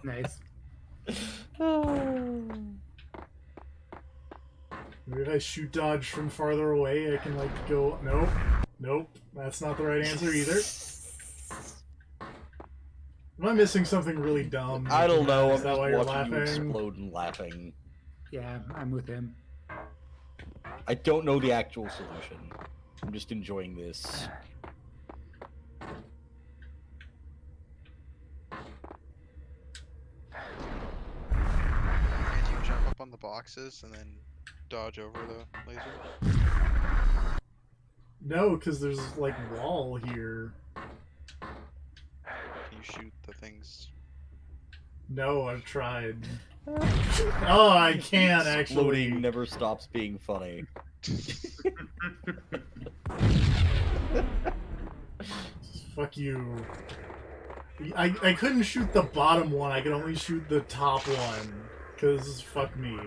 Nice. Maybe if I shoot dodge from farther away, I can, like, go... Nope. Nope. That's not the right answer either. Am I missing something really dumb? I don't know. Is I'm that just why you're watching you laughing? explode and laughing. Yeah, I'm with him. I don't know the actual solution. I'm just enjoying this. Can't you jump up on the boxes and then dodge over the laser? No, because there's, like, wall here. Can you shoot the things? No, I've tried. Oh, I can't, actually. Exploding never stops being funny. Fuck you. I couldn't shoot the bottom one, I could only shoot the top one. Because fuck me.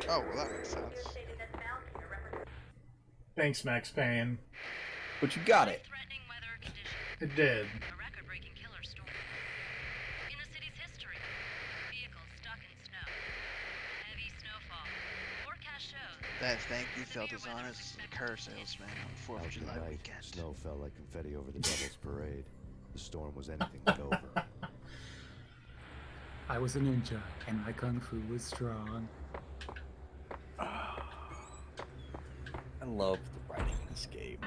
Oh, well that makes sense. Thanks, Max Payne. But you got it. It did. A record-breaking killer storm. In the city's history, vehicles stuck in snow. Heavy snowfall. Forecast shows That thank you felt as honest as a car salesman on 4th of July Night, weekend. snow fell like confetti over the Devil's Parade. The storm was anything but over. I was a ninja, and my kung fu was strong. I love the writing in this game.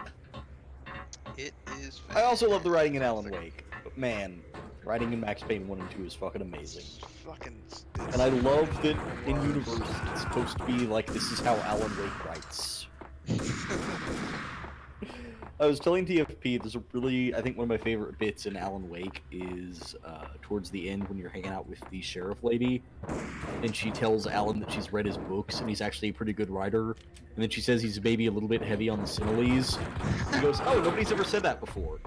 It is. I also love the writing in Alan Wake, but man, writing in Max Payne 1 and 2 is fucking amazing. And I love that in universe it's supposed to be like this is how Alan Wake writes. I was telling TFP, there's a really, I think one of my favorite bits in Alan Wake is towards the end when you're hanging out with the sheriff lady, and she tells Alan that she's read his books and he's actually a pretty good writer, and then she says he's maybe a little bit heavy on the similes. He goes, oh, nobody's ever said that before.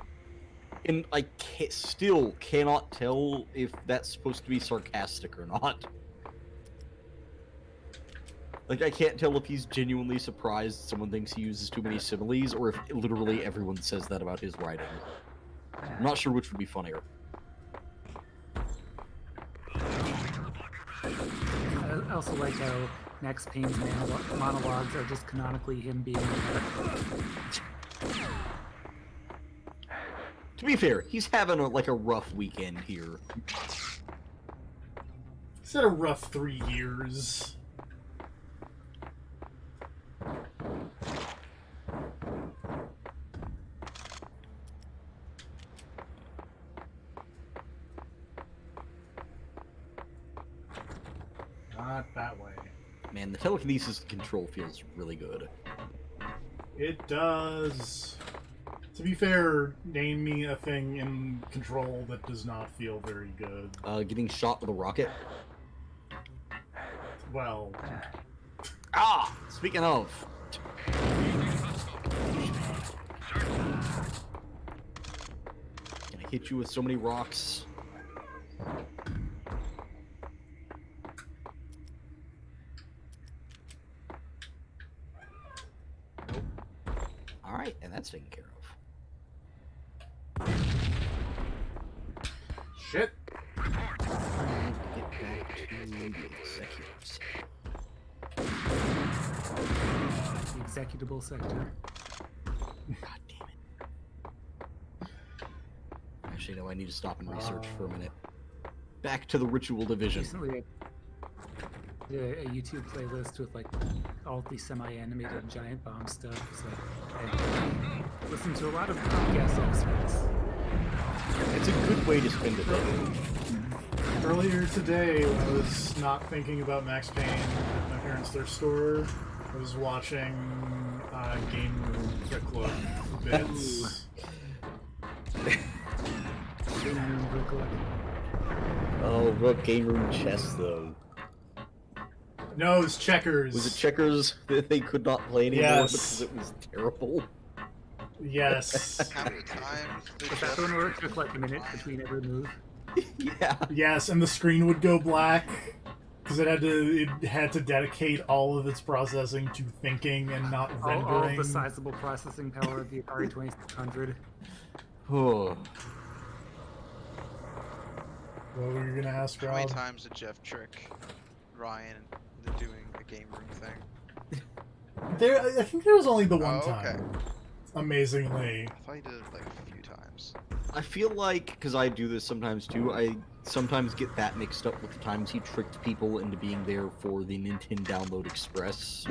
And I still cannot tell if that's supposed to be sarcastic or not. Like, I can't tell if he's genuinely surprised someone thinks he uses too many similes, or if literally everyone says that about his writing. I'm not sure which would be funnier. I also like how Max Payne's monologues are just canonically him being... To be fair, he's having a rough weekend here. He's had a rough 3 years. Not that way. Man, the telekinesis control feels really good. It does. To be fair, name me a thing in Control that does not feel very good. Getting shot with a rocket. Well... Ah! Speaking of... Can I hit you with so many rocks? Nope. Alright, and that's taken care of. Shit. Get back to the executives. The executable sector. God damn it. Actually, no, I need to stop and research for a minute. Back to the ritual division. Recently, I did a YouTube playlist with like all the semi-animated giant bomb stuff. So I listened to a lot of podcast excerpts. It's a good way to spend a day. Earlier today, when I was not thinking about Max Payne at my parents' thrift store, I was watching Game Room Quick Look bits. Game Room Quick Look. Oh, what Game Room chess, though? No, it was Checkers. Was it Checkers that they could not play anymore Yes. because it was terrible? Yes. How many times did Was that the one where it took like a minute between every move? Yeah. Yes, and the screen would go black because it had to dedicate all of its processing to thinking and not rendering. All of the sizable processing power of the Atari 2600. Oh. What were you gonna ask, How Rob? many times did Jeff trick Ryan into doing a game room thing? I think there was only the one Oh, okay. time. Amazingly. I thought he did it like a few times. I feel like, because I do this sometimes too, I sometimes get that mixed up with the times he tricked people into being there for the Nintendo Download Express.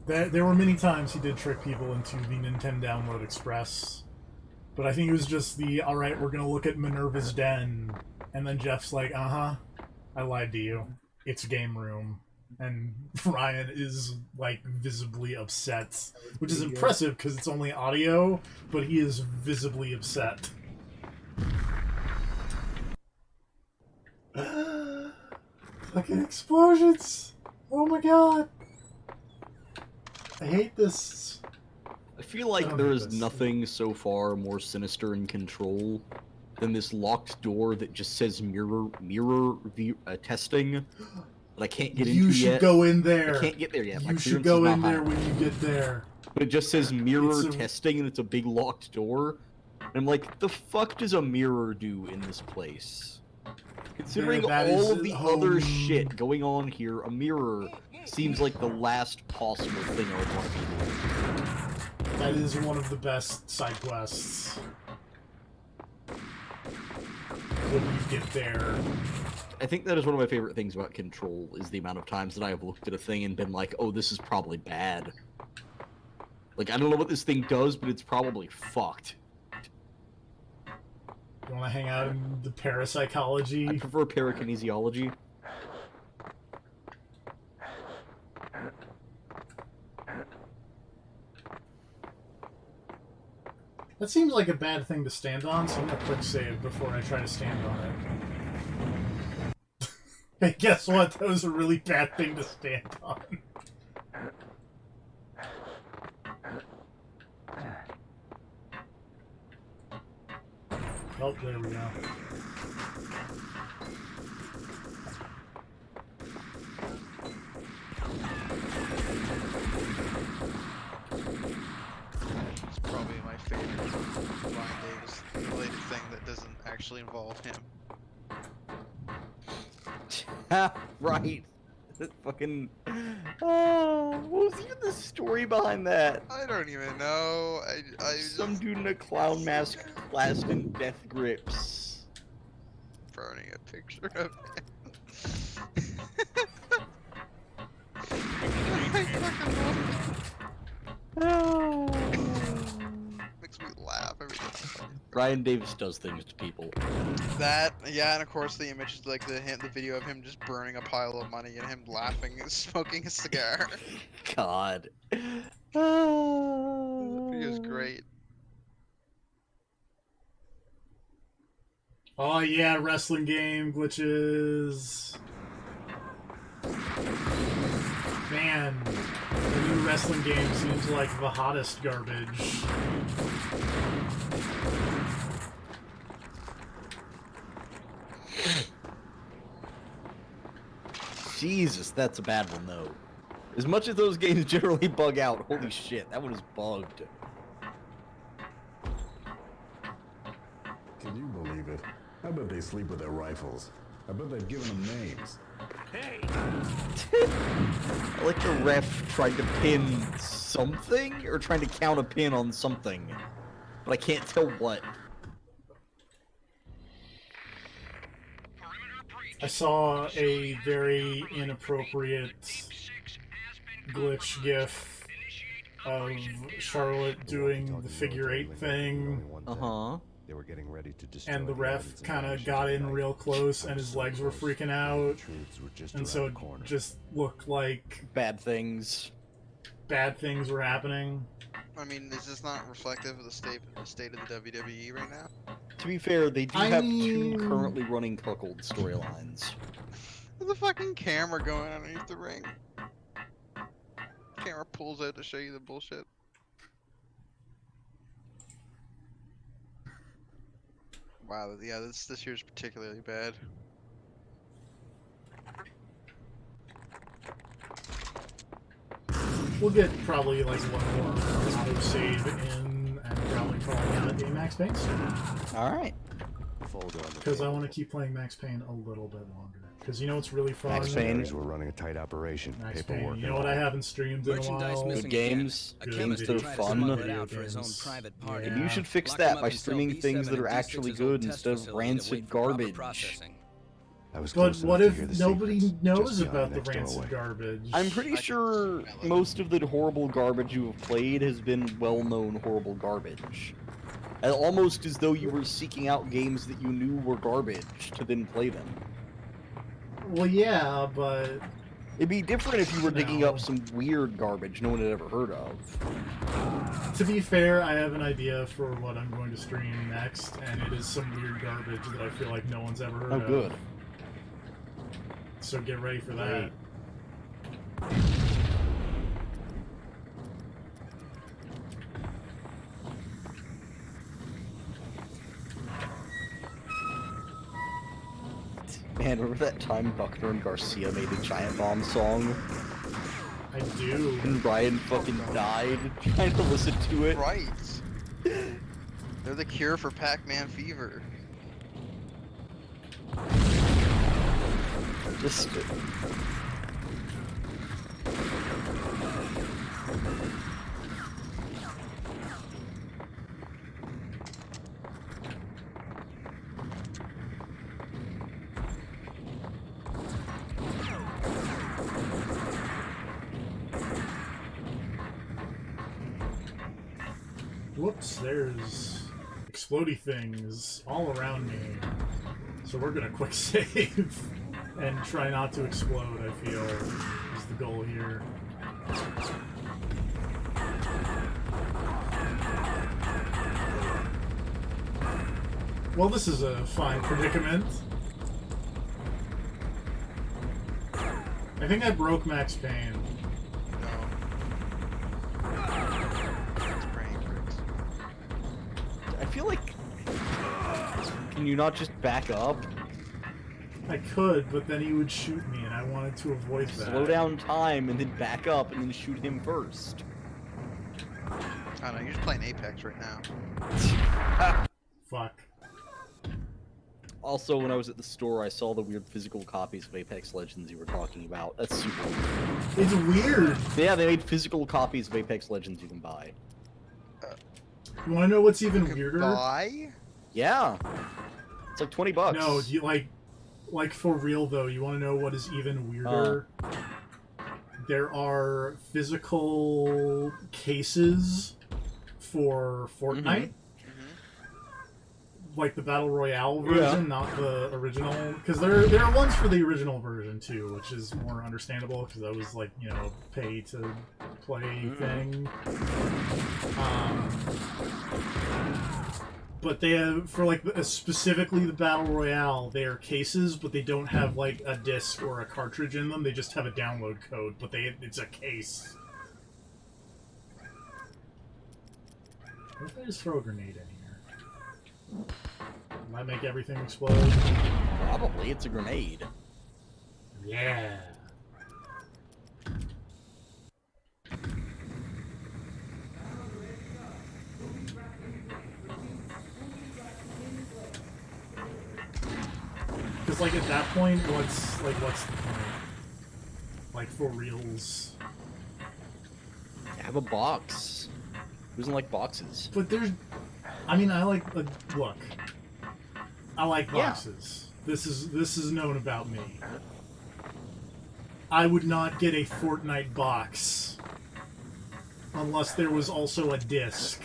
There were many times he did trick people into the Nintendo Download Express. But I think it was just alright, we're gonna look at Minerva's Den. And then Jeff's like, uh-huh, I lied to you. It's Game Room. And Ryan is, like, visibly upset. Which is impressive, because it's only audio, but he is visibly upset. Fucking explosions! Oh my god! I hate this. I feel like there is nothing so far more sinister in Control than this locked door that just says mirror testing. But I can't get into yet. You should go in there. I can't get there yet. You should go in there when you get there. But it just says mirror testing, and it's a big locked door. And I'm like, the fuck does a mirror do in this place? Considering That all is of the other shit going on here, a mirror seems like the last possible thing I would want to be doing. That is one of the best side quests. When you get there. I think that is one of my favorite things about Control, is the amount of times that I have looked at a thing and been like, oh, this is probably bad. Like, I don't know what this thing does, but it's probably fucked. You want to hang out in the parapsychology? I prefer parakinesiology. That seems like a bad thing to stand on, so I'm gonna click save before I try to stand on it. Hey, guess what? That was a really bad thing to stand on. Oh, there we go. It's probably my favorite Ryan Davis related thing that doesn't actually involve him. Right. Fucking. Oh, what was even the story behind that? I don't even know. Some dude in a clown mask clasped in death grips. Burning a picture of him. Makes me laugh every time. Ryan Davis does things to people. That, yeah, and of course the image is like the video of him just burning a pile of money and him laughing and smoking a cigar. God. He was great. Oh yeah, wrestling game glitches. Man, the new wrestling game seems like the hottest garbage. Jesus, that's a bad one though. As much as those games generally bug out, holy shit, that one is bugged. Can you believe it? I bet they sleep with their rifles. I bet they've given them names. Hey! I like the ref tried to pin something, or trying to count a pin on something. But I can't tell what. I saw a very inappropriate glitch gif of Charlotte doing the figure 8 thing. Uh-huh. They were getting ready to destroy And the ref kind of got in real close and his legs were freaking out. And so it just looked like bad things were happening. I mean, is this not reflective of the state of the WWE right now? To be fair, they do have two currently running cuckold storylines. There's a fucking camera going underneath the ring. Camera pulls out to show you the bullshit. Wow, yeah, this year's particularly bad. We'll get probably like one more auto save in and probably calling out a Max Payne soon. Alright. Because I want to keep playing Max Payne a little bit longer. Because you know what's really fun? Max Payne. We're running a tight operation. Max Paperwork. Payne. You know what I haven't streamed in a while? Good games. Games that are fun. And you should fix that by streaming things that are actually good instead of rancid garbage. But what if nobody knows about the rancid garbage? I'm pretty sure most of the horrible garbage you have played has been well-known horrible garbage. Almost as though you were seeking out games that you knew were garbage to then play them. Well, yeah, but... It'd be different if you were digging up some weird garbage no one had ever heard of. To be fair, I have an idea for what I'm going to stream next, and it is some weird garbage that I feel like no one's ever heard of. Oh, good. So get ready for that. Man, remember that time Buckner and Garcia made a Giant Bomb song? I do. And Ryan fucking died trying to listen to it. Right. They're the cure for Pac-Man fever. Just... Whoops, there's explodey things all around me. So we're gonna quick save and try not to explode, I feel, is the goal here. Well, this is a fine predicament. I think I broke Max Payne. I feel like... Can you not just back up? I could, but then he would shoot me, and I wanted to avoid that. Slow down time, and then back up, and then shoot him first. I don't know, you're just playing Apex right now. Fuck. Also, when I was at the store, I saw the weird physical copies of Apex Legends you were talking about. That's super weird. It's weird! Yeah, they made physical copies of Apex Legends you can buy. You wanna know what's even weirder? Buy? Yeah. It's like 20 bucks. No, you like for real though, you wanna know what is even weirder? There are physical cases for Fortnite. Like the Battle Royale version, not the original. Because there are ones for the original version too, which is more understandable because that was like, you know, pay to play thing. But they have, for like specifically the Battle Royale, they are cases, but they don't have like a disc or a cartridge in them. They just have a download code, but it's a case. What if I just throw a grenade in here? Might make everything explode. Probably, it's a grenade. Yeah. Because, like, at that point, what's the point? Like, for reals. Have a box. Who doesn't like boxes? But there's... I mean, I like... look. I like boxes. Yeah. This is known about me. I would not get a Fortnite box unless there was also a disc.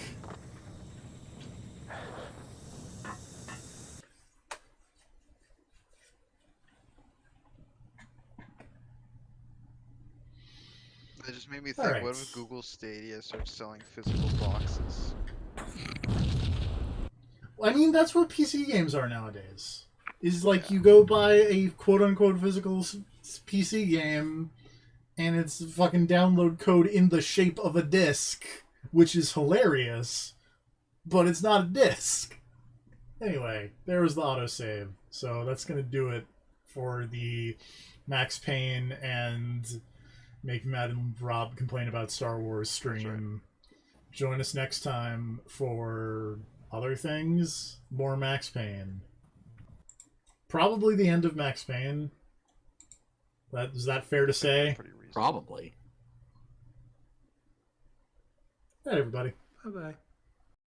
That just made me think, what if Google Stadia starts selling physical boxes? I mean, that's what PC games are nowadays. Is like you go buy a quote-unquote physical PC game, and it's fucking download code in the shape of a disc, which is hilarious, but it's not a disc. Anyway, there was the autosave. So that's going to do it for the Max Payne and Make Matt and Rob Complain About Star Wars stream. Right. Join us next time for other things. More Max Payne. Probably the end of Max Payne. Is that fair to say? Probably. Hey, everybody. Bye-bye.